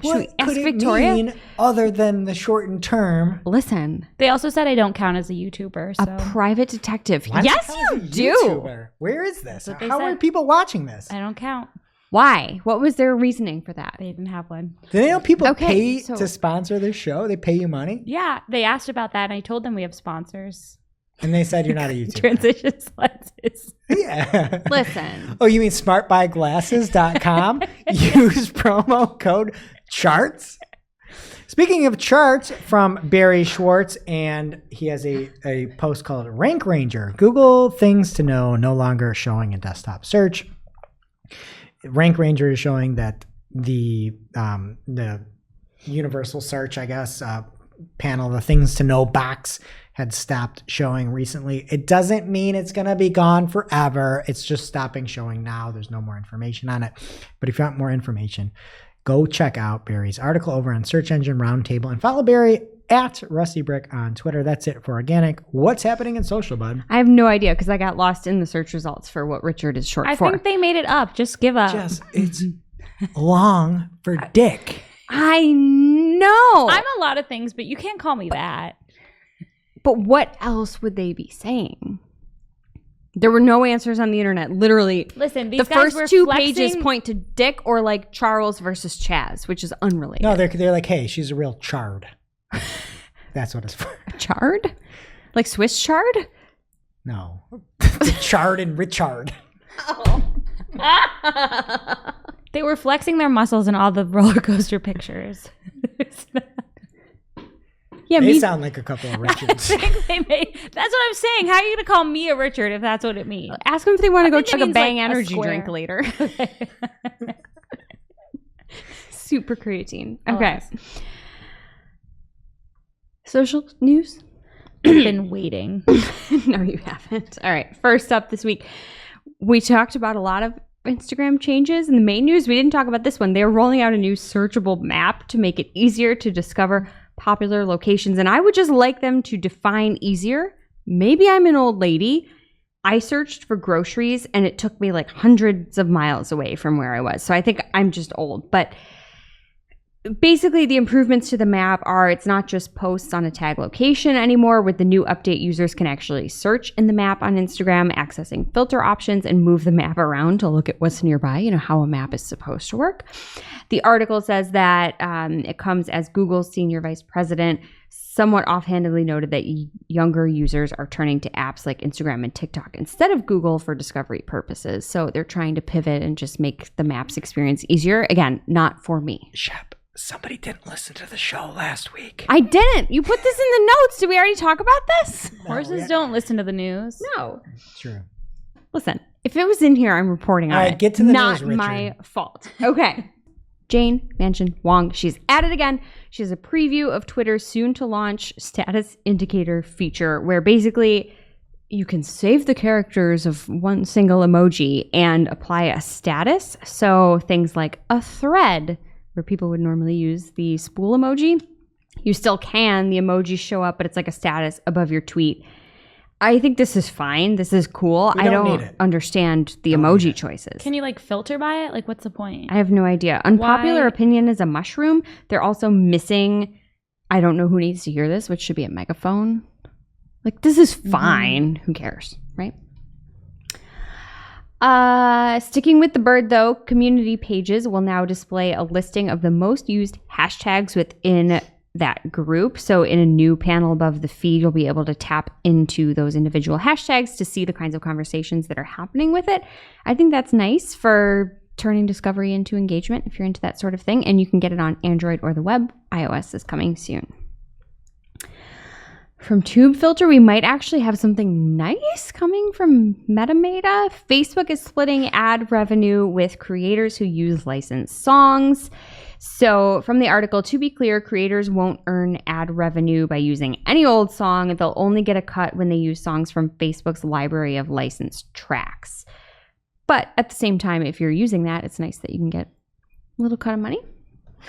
What
we ask
could it
Victoria?
mean other than the shortened term?
Listen,
They also said I don't count as a YouTuber. So
a private detective.
Why
Yes,
does it
you
count as a
do.
YouTuber? Where is this?
what they
How are
said.
people watching this?
I don't count.
Why? What was their reasoning for that?
They didn't have one.
Do they know people
Okay,
pay
so-
to sponsor their show? They pay you money?
Yeah, they asked about that, and I told them we have sponsors.
And they said you're not a YouTuber.
Transitions lenses.
Yeah.
Listen.
Oh, you mean smartbuyglasses.com? Use promo code CHARTS. Speaking of charts, from Barry Schwartz, and he has a post called Rank Ranger. Google things to know no longer showing in desktop search. Rank Ranger is showing that the universal search, I guess, panel, the things to know box had stopped showing recently. It doesn't mean it's going to be gone forever. It's just stopping showing now. There's no more information on it. But if you want more information, go check out Barry's article over on Search Engine Roundtable and follow Barry at Rusty Brick on Twitter. That's it for organic. What's happening in social, bud?
I have no idea because I got lost in the search results for what Richard is short
I
for.
think they made it up. Just give up.
Jess, it's long for dick.
I know.
I'm a lot of things, but you can't call me that.
But what else would they be saying? There were no answers on the internet. Literally,
Listen, these
the
guys
first
were
two
flexing.
pages point to Dick or like Charles versus Chaz, which is unrelated.
No, they're like, hey, she's a real chard. That's what it's for.
Chard? Like Swiss chard?
No. Chard and Richard.
They were flexing their muscles in all the roller coaster pictures.
Yeah,
They
me.
sound like a couple of Richards.
That's what I'm saying. How are you going to call me a Richard if that's what it means?
Ask them if they want to go
think it
chug a
means,
Bang
like, a
energy
square.
drink later. Super creatine.
Oh,
Okay.
yes.
Social news?
I've been waiting.
No, you haven't. All right. First up this week, we talked about a lot of Instagram changes in the main news. We didn't talk about this one. They're rolling out a new searchable map to make it easier to discover popular locations. And I would just like them to define easier. Maybe I'm an old lady. I searched for groceries and it took me like hundreds of miles away from where I was. So I think I'm just old. But basically, the improvements to the map are it's not just posts on a tag location anymore. With the new update, users can actually search in the map on Instagram, accessing filter options, and move the map around to look at what's nearby, you know, how a map is supposed to work. The article says that it comes as Google's senior vice president somewhat offhandedly noted that younger users are turning to apps like Instagram and TikTok instead of Google for discovery purposes. So they're trying to pivot and just make the maps experience easier. Again, not for me.
Shep, somebody didn't listen to the show last week.
I didn't. You put this in the notes. Did we already talk about this?
Horses don't listen to the news.
No.
True.
Listen, if it was in here, I'm reporting on
All right,
it.
get to the
Not
news, Richard.
my fault. Okay. Jane Mansion Wong, she's at it again. She has a preview of Twitter's soon-to-launch status indicator feature where basically you can save the characters of one single emoji and apply a status. So things like a thread, where people would normally use the spool emoji, you still can. The emojis show up, but it's like a status above your tweet. I think this is fine. This is cool.
We
I
don't
don't
need it.
understand the
Don't need
emoji
it.
choices.
Can you like filter by it? Like, what's the point?
I have no idea. Unpopular
Why-
opinion is a mushroom. They're also missing, I don't know who needs to hear this, which should be a megaphone. Like, this is fine. Who cares, right? Sticking with the bird, though, community pages will now display a listing of the most used hashtags within that group. So in a new panel above the feed, you'll be able to tap into those individual hashtags to see the kinds of conversations that are happening with it. I think that's nice for turning discovery into engagement if you're into that sort of thing. And you can get it on Android or the web. iOS is coming soon. From Tube Filter, we might actually have something nice coming from Metameta. Facebook is splitting ad revenue with creators who use licensed songs. So from the article, to be clear, creators won't earn ad revenue by using any old song. They'll only get a cut when they use songs from Facebook's library of licensed tracks. But at the same time, if you're using that, it's nice that you can get a little cut of money.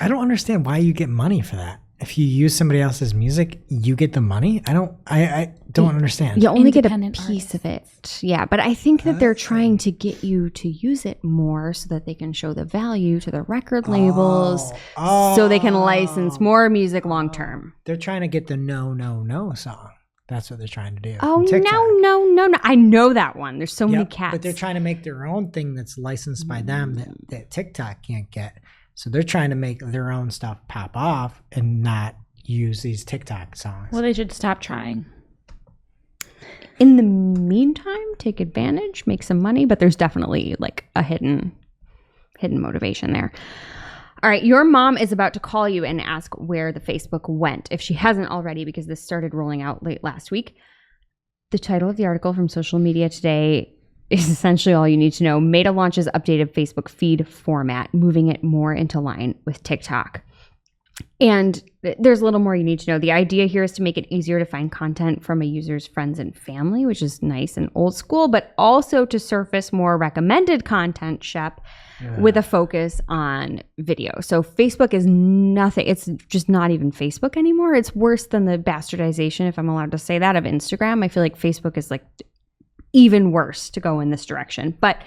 I don't understand why you get money for that. if you use somebody else's music, you get the money? I don't understand.
You only get a
Independent
piece of it. Yeah, but I think that they're trying to get you to use it more so that they can show the value to the record labels so they can license more music long term.
They're trying to get the no song. That's what they're trying to do.
Oh,
on TikTok.
no. I know that one. There's so many cats.
But they're trying to make their own thing that's licensed by them that TikTok can't get. So they're trying to make their own stuff pop off and not use these TikTok songs.
Well, they should stop trying.
In the meantime, take advantage, make some money, but there's definitely like a hidden motivation there. All right, your mom is about to call you and ask where the Facebook went, if she hasn't already, because this started rolling out late last week. The title of the article from Social Media Today is essentially all you need to know. Meta launches updated Facebook feed format, moving it more into line with TikTok. And there's a little more you need to know. The idea here is to make it easier to find content from a user's friends and family, which is nice and old school, but also to surface more recommended content, Shep, with a focus on video. So Facebook is nothing. It's just not even Facebook anymore. It's worse than the bastardization, if I'm allowed to say that, of Instagram. I feel like Facebook is like even worse to go in this direction. But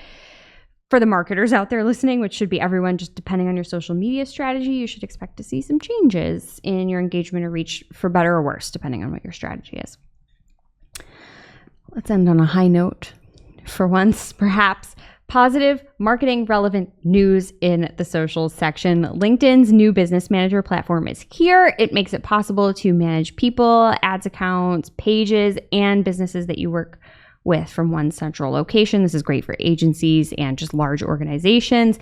for the marketers out there listening, which should be everyone, just depending on your social media strategy, you should expect to see some changes in your engagement or reach, for better or worse, depending on what your strategy is. Let's end on a high note for once, perhaps. Positive, marketing relevant news in the socials section. LinkedIn's new business manager platform is here. It makes it possible to manage people, ads accounts, pages, and businesses that you work with from one central location. This is great for agencies and just large organizations.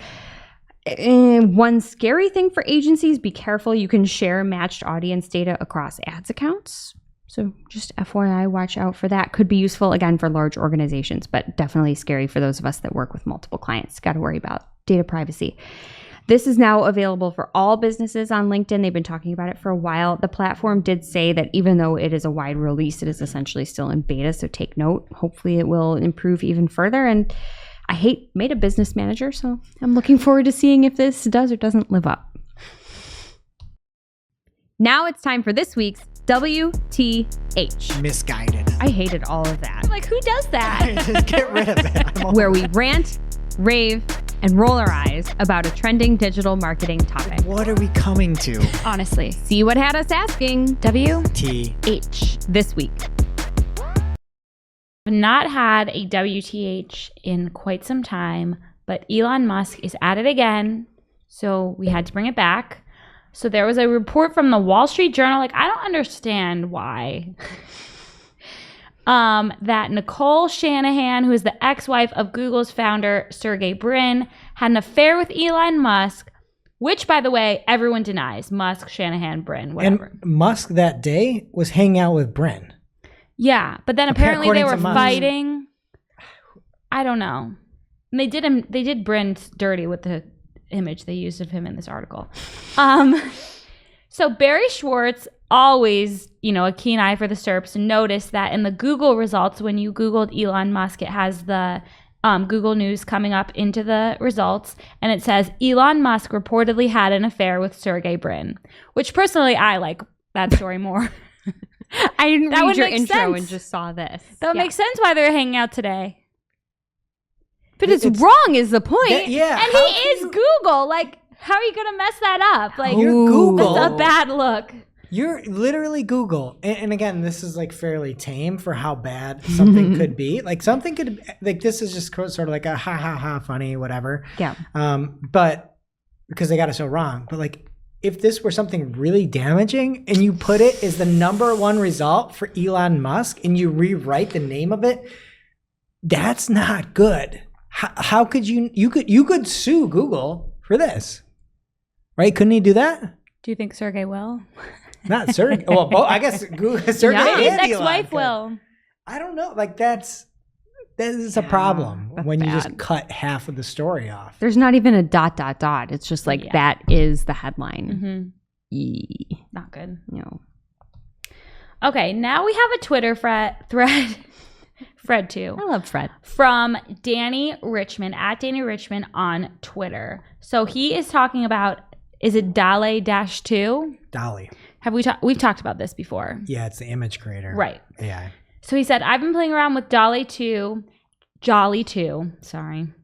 One scary thing for agencies, be careful. You can share matched audience data across ads accounts. So just FYI, watch out for that. Could be useful, again, for large organizations, but definitely scary for those of us that work with multiple clients. Got to worry about data privacy. This is now available for all businesses on LinkedIn. They've been talking about it for a while. The platform did say that even though it is a wide release, it is essentially still in beta, so take note. Hopefully it will improve even further. And I hate Meta Business Manager, so I'm looking forward to seeing if this does or doesn't live up. Now it's time for this week's WTH.
Misguided.
I hated all of that.
Like, who does that?
Just get rid of it.
Where we rant, rave, and roll our eyes about a trending digital marketing topic.
What are we coming to?
Honestly.
See what had us asking
WTH.
this week.
I've not had a WTH in quite some time, but Elon Musk is at it again, so we had to bring it back. So there was a report from the Wall Street Journal, like, I don't understand why, that Nicole Shanahan, who is the ex-wife of Google's founder, Sergey Brin, had an affair with Elon Musk, which, by the way, everyone denies. Musk, Shanahan, Brin, whatever.
And Musk that day was hanging out with Brin.
Yeah, but then apparently they were
According to Musk.
fighting. I don't know. And they did Brin dirty with the image they used of him in this article. So Barry Schwartz, always, a keen eye for the SERPs, noticed that in the Google results, when you Googled Elon Musk, it has the Google News coming up into the results, and it says Elon Musk reportedly had an affair with Sergey Brin, which personally I like that story more.
I didn't
That
read
would
your
make
intro
sense.
and just saw this.
That would make sense why they're hanging out today.
But it's wrong is the point.
Yeah.
And he is Google. Like, how are you going to mess that up? Like,
You're Google.
that's a bad look.
You're literally Google. And again, this is like fairly tame for how bad something could be. Like something could, like this is just sort of like a ha ha ha funny, whatever.
Yeah.
But because they got it so wrong. But like if this were something really damaging and you put it as the number one result for Elon Musk and you rewrite the name of it, that's not good. How could you could sue Google for this, right? Couldn't he do that?
Do you think Sergey will?
Not Sergey. Well, I guess Google, Sergey
Yeah, his
and Elon
ex-wife
could.
will.
I don't know. Like that is a problem
that's
when you
bad.
just cut half of the story off.
There's not even a ... It's just like that is the headline.
Mm-hmm. Not good.
No.
Okay, now we have a Twitter thread. Fred too.
I love Fred.
From Danny Richmond, at Danny Richmond on Twitter. So he is talking about, is it Dale-2?
Dolly.
We've talked about this before.
Yeah, it's the image creator.
Right.
AI.
So he said, I've been playing around with Jolly 2, trying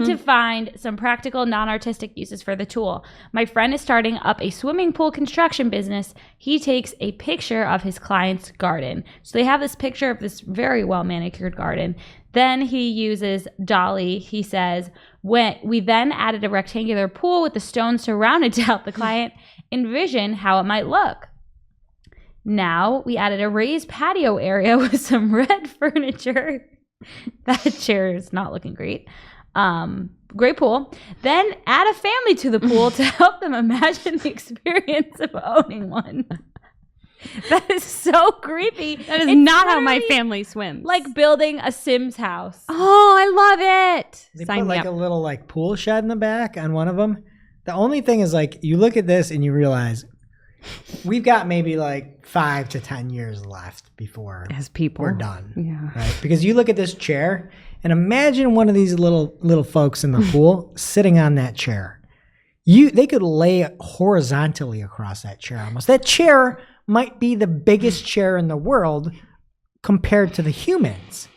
to find some practical, non-artistic uses for the tool. My friend is starting up a swimming pool construction business. He takes a picture of his client's garden. So they have this picture of this very well manicured garden. Then he uses Dolly. He says, we then added a rectangular pool with the stones surrounded to help the client envision how it might look. Now we added a raised patio area with some red furniture. That chair is not looking great. Great pool. Then add a family to the pool to help them imagine the experience of owning one. That is so creepy.
That is not how my family swims.
Like building a Sims house.
Oh, I love it.
They
Sign
put
me
like
up.
a little like pool shed in the back on one of them. The only thing is like you look at this and you realize we've got maybe like 5 to 10 years left before
As people.
we're done.
Yeah.
Right? Because you look at this chair and imagine one of these little folks in the pool sitting on that chair. They could lay horizontally across that chair almost. That chair might be the biggest chair in the world compared to the humans.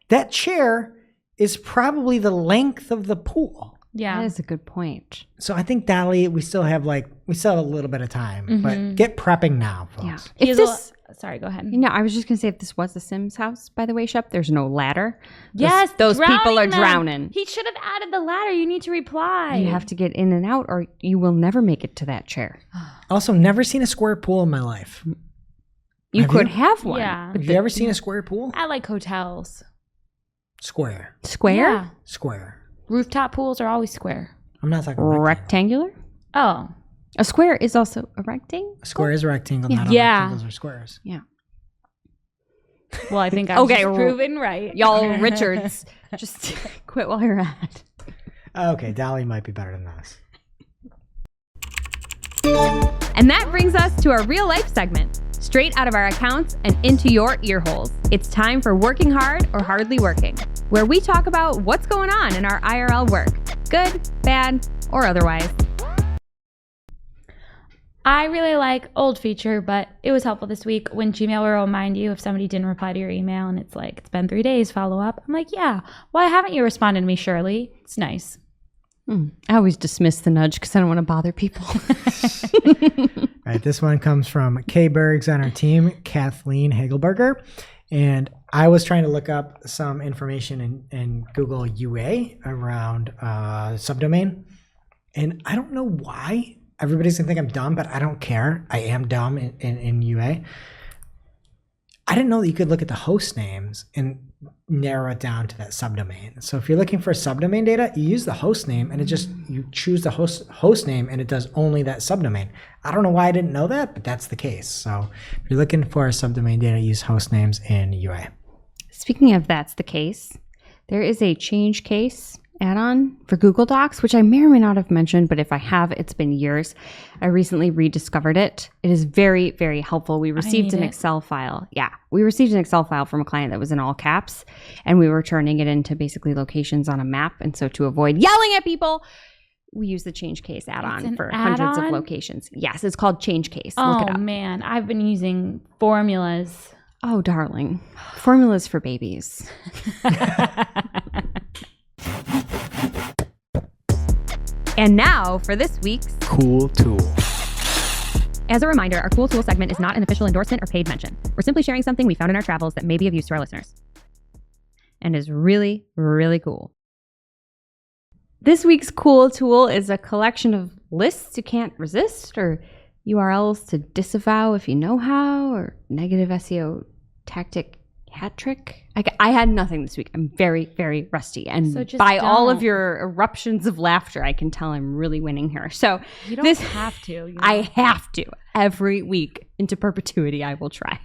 That chair is probably the length of the pool.
Yeah.
That is a good point.
So I think Dolly, we still have a little bit of time, but get prepping now, folks.
Yeah.
He's
If this,
sorry, go ahead.
I was just going to say, if this was the Sims house, by the way, Shep, there's no ladder.
Yes,
Those people are
them.
drowning.
He should have added the ladder. You need to reply.
You have to get in and out or you will never make it to that chair.
Also, never seen a square pool in my life.
You
Have
could
you?
have one.
Yeah.
Have you ever seen a square pool?
I like hotels.
Square.
Square?
Yeah.
Square.
Rooftop pools are always square.
I'm not talking rectangle.
Rectangular?
Oh.
A square is also a rectangle?
A square is a rectangle, not all
Yeah.
rectangles are squares.
Yeah.
Well, I think I was
Okay,
just proven right.
Y'all Richards, just quit while you're at.
Okay, Dolly might be better than this.
And that brings us to our real life segment, straight out of our accounts and into your ear holes. It's time for Working Hard or Hardly Working, where we talk about what's going on in our IRL work, good, bad, or otherwise.
I really like old feature, but it was helpful this week when Gmail will remind you if somebody didn't reply to your email and it's like, it's been 3 days, follow up. I'm like, yeah, why haven't you responded to me, Shirley? It's nice.
I always dismiss the nudge because I don't want to bother people.
All right, this one comes from Kay Bergs on our team, Kathleen Hagelberger. And I was trying to look up some information in Google UA around subdomain. And I don't know why. Everybody's going to think I'm dumb, but I don't care. I am dumb in UA. I didn't know that you could look at the host names and narrow it down to that subdomain. So if you're looking for subdomain data, you use the host name and you choose the host name and it does only that subdomain. I don't know why I didn't know that, but that's the case. So if you're looking for subdomain data, use host names in UA.
Speaking of that's the case, there is a change case add-on for Google Docs, which I may or may not have mentioned, but if I have, it's been years. I recently rediscovered it. It is very, very helpful. We received an Excel file. Yeah, we received an Excel file from a client that was in all caps, and we were turning it into basically locations on a map. And so to avoid yelling at people, we use the change case add-on for hundreds of locations. Yes, it's called change case. Look it up.
Oh, man. I've been using formulas.
Oh, darling. Formulas for babies. And now for this week's
Cool Tool.
As a reminder, our Cool Tool segment is not an official endorsement or paid mention. We're simply sharing something we found in our travels that may be of use to our listeners and is really, really cool. This week's Cool Tool is a collection of lists you can't resist, or URLs to disavow if you know how, or negative SEO tactic hat trick. I had nothing this week. I'm very, very rusty. And
So just
by all of
don't.
your eruptions of laughter, I can tell I'm really winning here. So
You don't have to. You know?
I have to. Every week into perpetuity, I will try.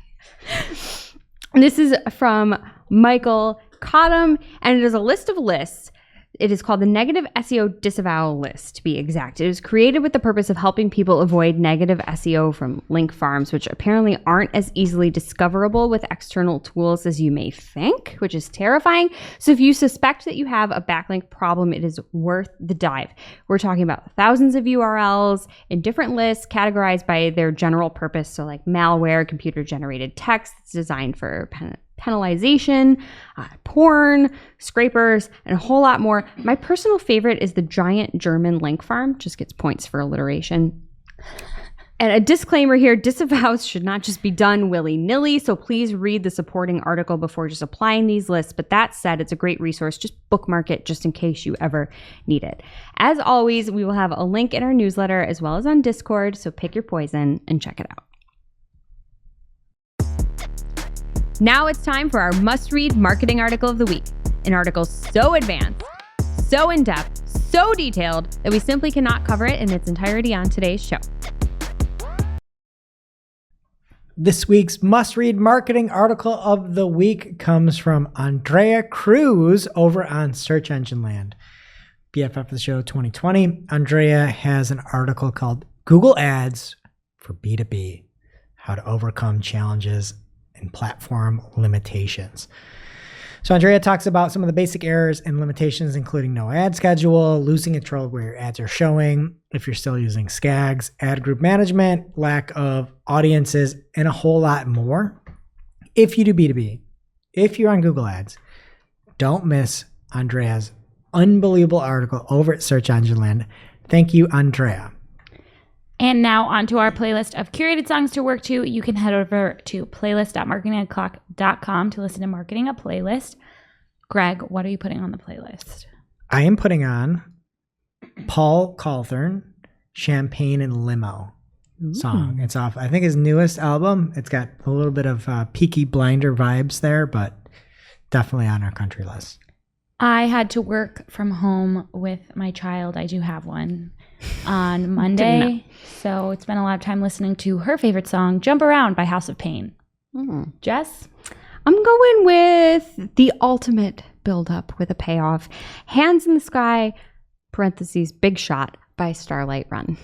This is from Michael Cottam, and it is a list of lists It is called the Negative SEO Disavow List, to be exact. It was created with the purpose of helping people avoid negative SEO from link farms, which apparently aren't as easily discoverable with external tools as you may think, which is terrifying. So if you suspect that you have a backlink problem, it is worth the dive. We're talking about thousands of URLs in different lists categorized by their general purpose. So like malware, computer-generated text that's designed for penalization, porn, scrapers, and a whole lot more. My personal favorite is the giant German link farm. Just gets points for alliteration. And a disclaimer here, disavows should not just be done willy-nilly, so please read the supporting article before just applying these lists. But that said, it's a great resource. Just bookmark it just in case you ever need it. As always, we will have a link in our newsletter as well as on Discord, so pick your poison and check it out. Now it's time for our must-read marketing article of the week. An article so advanced, so in-depth, so detailed that we simply cannot cover it in its entirety on today's show.
This week's must-read marketing article of the week comes from Andrea Cruz over on Search Engine Land. BFF of the show 2020. Andrea has an article called Google Ads for B2B, How to Overcome Challenges and Platform Limitations. So Andrea talks about some of the basic errors and limitations, including no ad schedule, losing control of where your ads are showing, if you're still using SCAGs, ad group management, lack of audiences, and a whole lot more. If you do B2B, if you're on Google Ads, don't miss Andrea's unbelievable article over at Search Engine Land. Thank you, Andrea.
And now onto our playlist of curated songs to work to. You can head over to playlist.marketingoclock.com to listen to Marketing a Playlist. Greg, what are you putting on the playlist?
I am putting on Paul Cawthorn, Champagne and Limo song. It's off, I think, his newest album. It's got a little bit of Peaky Blinder vibes there, but definitely on our country list.
I had to work from home with my child. I do have one on Monday. So it's been a lot of time listening to her favorite song, Jump Around by House of Pain. Jess?
I'm going with the ultimate build-up with a payoff. Hands in the Sky, parentheses, Big Shot by Starlight Run.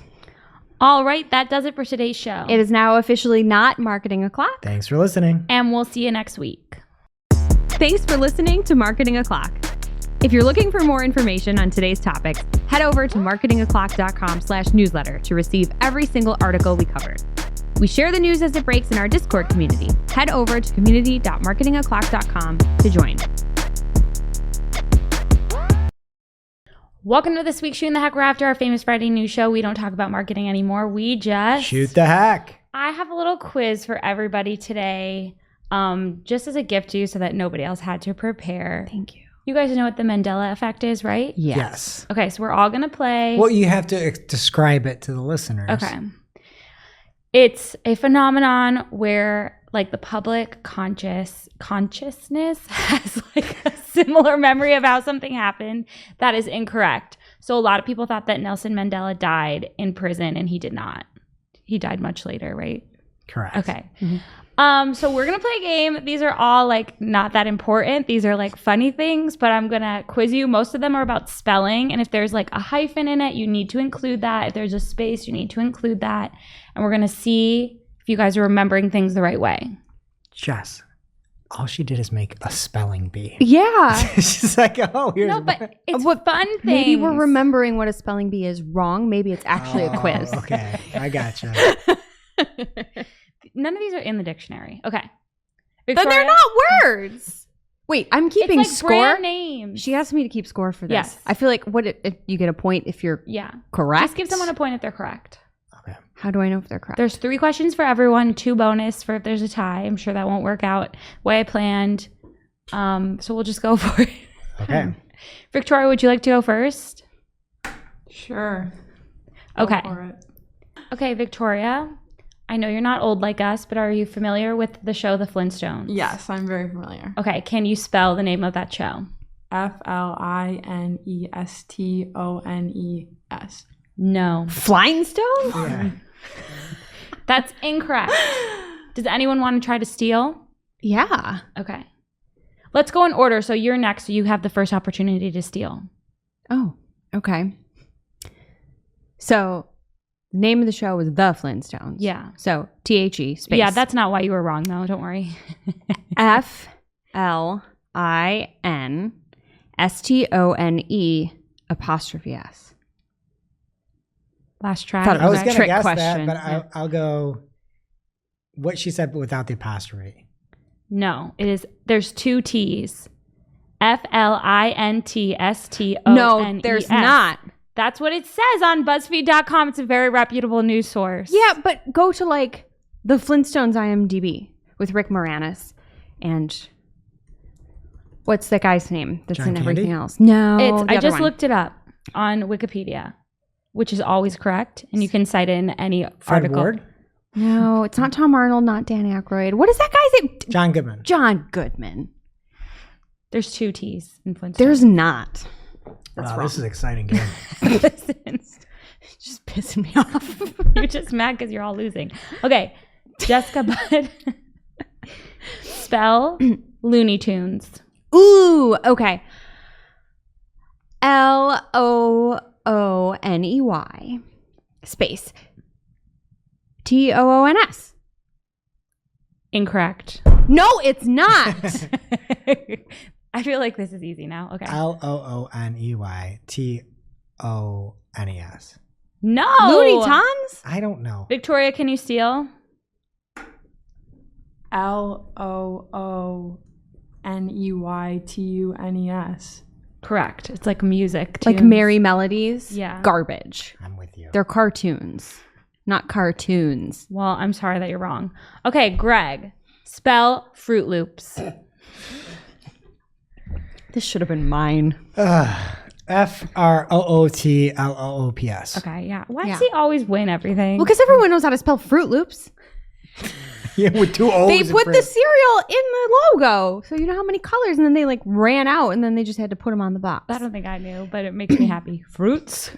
All right, that does it for today's show.
It is now officially not Marketing O'Clock.
Thanks for listening.
And we'll see you next week.
Thanks for listening to Marketing O'Clock. If you're looking for more information on today's topics, head over to marketingoclock.com/newsletter to receive every single article we covered. We share the news as it breaks in our Discord community. Head over to community.marketingoclock.com to join.
Welcome to this week's Shootin the Heck. We're after our famous Friday news show. We don't talk about marketing anymore. We just
Shoot the heck.
I have a little quiz for everybody today, just as a gift to you so that nobody else had to prepare.
Thank you.
You guys know what the Mandela effect is, right?
Yes.
Okay, so we're all going to play.
Well, you have to describe it to the listeners.
Okay. It's a phenomenon where like the public consciousness has like a similar memory of how something happened that is incorrect. So a lot of people thought that Nelson Mandela died in prison and he did not. He died much later, right?
Correct.
Okay. So we're going to play a game. These are all like not that important. These are like funny things, but I'm going to quiz you. Most of them are about spelling. And if there's like a hyphen in it, you need to include that. If there's a space, you need to include that. And we're going to see if you guys are remembering things the right way.
Jess, all she did is make a spelling bee.
Yeah.
She's like, oh, here's
No, but
one.
it's fun things.
Maybe we're remembering what a spelling bee is wrong. Maybe it's actually a quiz.
Okay, I gotcha.
None of these are in the dictionary. Okay.
Then they're
Victoria?
not words. Wait, I'm keeping
It's like
score.
brand names.
She asked me to keep score for this.
Yes.
I feel like if you get a point if you're correct.
Just give someone a point if they're correct.
Okay.
How do I know if they're correct?
There's 3 questions for everyone, 2 bonus for if there's a tie. I'm sure that won't work out the way I planned. So we'll just go for it.
Okay.
Victoria, would you like to go first?
Sure. Go
Okay.
for it.
Okay, Victoria. I know you're not old like us, but are you familiar with the show The Flintstones?
Yes, I'm very familiar.
Okay, can you spell the name of that show?
Flinestones.
No.
Flintstone?
Yeah.
That's incorrect. Does anyone want to try to steal?
Yeah.
Okay. Let's go in order. So you're next, so you have the first opportunity to steal.
Oh, okay. So, the name of the show was The Flintstones.
Yeah.
So, THE space.
Yeah, that's not why you were wrong, though. Don't worry.
FLINSTONE''S.
Last try.
Thought it
I was
a
going to
trick
guess
question.
that, but I'll go what she said, but without the apostrophe.
No, it is. There's 2 T's. FLINTSTONES.
No, there's not.
That's what it says on BuzzFeed.com. It's a very reputable news source.
Yeah, but go to like the Flintstones IMDb with Rick Moranis and what's that guy's name that's
John
in
Candy?
everything else? No,
I just looked it up on Wikipedia, which is always correct, and you can cite it in any
Fred
article.
Ward?
No, it's not Tom Arnold, not Dan Aykroyd. What is that guy's name?
John Goodman.
John Goodman.
There's 2 T's in Flintstones.
There's not.
Wow, this is an exciting game.
Listen,
It's just pissing me off.
you're just mad because you're all losing. Okay, Jessica Budd. Spell Looney Tunes.
Ooh, okay. LOONEY space TOONS.
Incorrect.
No, it's not.
I feel like this is easy now. Okay.
LOONEYTONES.
No.
Looney Tunes?
I don't know.
Victoria, can you steal?
LOONEYTUNES.
Correct. It's like music.
Like
tunes.
Merry Melodies?
Yeah.
Garbage.
I'm with you.
They're cartoons, not cartoons.
Well, I'm sorry that you're wrong. Okay, Greg. Spell Fruit Loops.
This should have been mine.
FROOTLOOPS.
Okay, yeah. Why
Yeah.
does he always win everything?
Well, because everyone knows how to spell Fruit Loops.
Yeah, with 2 O's.
They
in
put
front.
the cereal in the logo. So you know how many colors, and then they like ran out, and then they just had to put them on the box.
I don't think I knew, but it makes me happy. Fruits.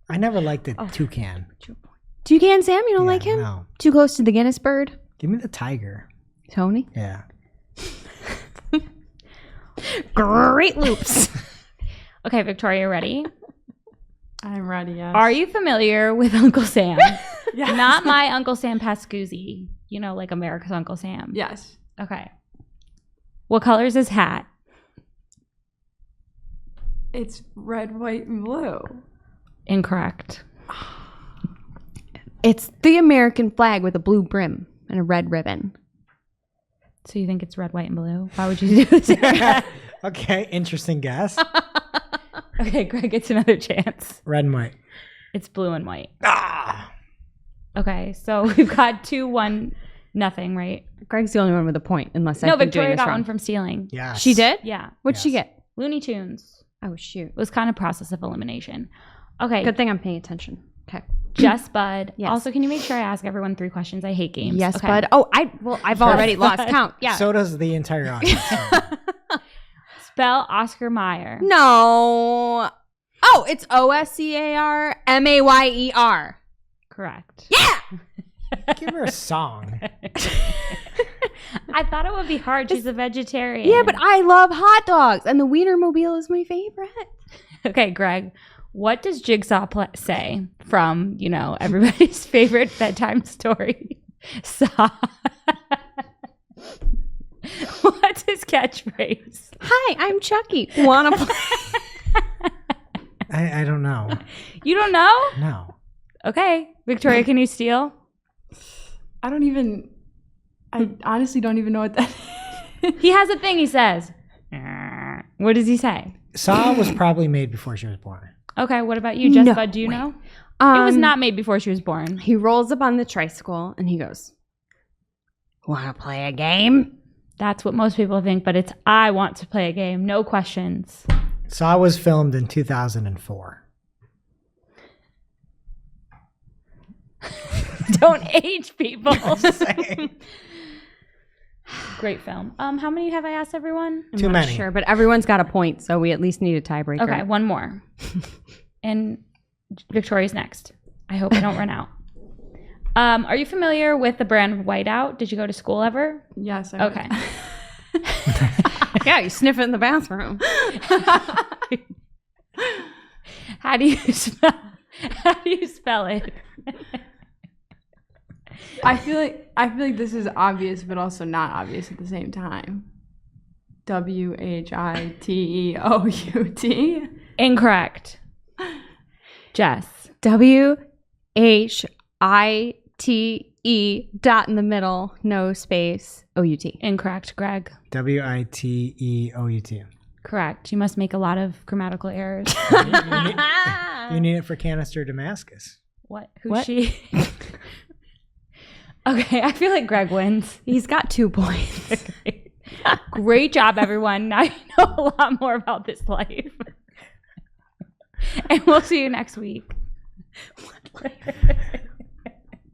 I never liked the toucan.
Toucan Sam, you don't
Yeah,
like him?
No.
Too close to the Guinness bird?
Give me the tiger.
Tony?
Yeah.
Great loops.
Okay, Victoria, ready?
I'm ready, yes.
Are you familiar with Uncle Sam?
Yes.
Not my Uncle Sam Pascuzzi. You know, like America's Uncle Sam.
Yes.
Okay. What color is his hat?
It's red, white, and blue.
Incorrect.
It's the American flag with a blue brim and a red ribbon.
So you think it's red, white, and blue? Why would you do this?
Okay, interesting guess.
Okay, Greg gets another chance.
Red and white.
It's blue and white.
Ah!
Okay, so we've got 2-1, nothing, right?
Greg's the only one with a point, unless
No,
I've been doing
Victoria
this
got
wrong.
one from stealing.
Yes.
She did?
Yeah.
What'd she
Yes.
get?
Looney Tunes.
Oh, shoot.
It was kind of process of elimination. Okay.
Good thing I'm paying attention. Okay.
Jess Bud.
Yes.
Also, can you make sure I ask everyone 3 questions? I hate games.
Yes,
Okay.
bud. Oh, I've already lost count. Yeah.
So does the entire audience.
Spell Oscar Mayer.
No. Oh, it's OSCARMAYER.
Correct.
Yeah.
Give her a song.
I thought it would be hard. She's a vegetarian.
Yeah, but I love hot dogs, and the Wienermobile is my favorite.
Okay, Greg. What does Jigsaw say from, you know, everybody's favorite bedtime story? Saw. What's his catchphrase?
Hi, I'm Chucky. Wanna play?
I don't know.
You don't know?
No.
Okay. Victoria, can you steal?
I honestly don't even know what that is.
He has a thing he says. What does he say?
Saw was probably made before she was born.
Okay, what about you, Jess
No
Bud? Do you know? It
Um,
was not made before she was born.
He rolls up on the tricycle and he goes, "Wanna play a game?"
That's what most people think, but it's I want to play a game. No questions.
Saw was filmed in 2004.
Don't age people.
Saying.
Great film. How many have I asked everyone?
I'm
Too
not
many.
Sure, but everyone's got a point, so we at least need a tiebreaker.
Okay, one more. And Victoria's next. I hope I don't run out. Are you familiar with the brand Whiteout? Did you go to school ever?
Yes.
Okay.
Yeah, you sniff it in the bathroom.
How do you spell? How do you spell it?
I feel like this is obvious, but also not obvious at the same time. WHITEOUT.
Incorrect. Jess.
WHITE dot in the middle, no space, OUT.
Incorrect, Greg.
WITEOUT.
Correct. You must make a lot of grammatical errors.
You need it for Canister Damascus.
What? Who's she? Okay, I feel like Greg wins.
He's got 2 points.
Great job, everyone. Now you know a lot more about this life. And we'll see you next week.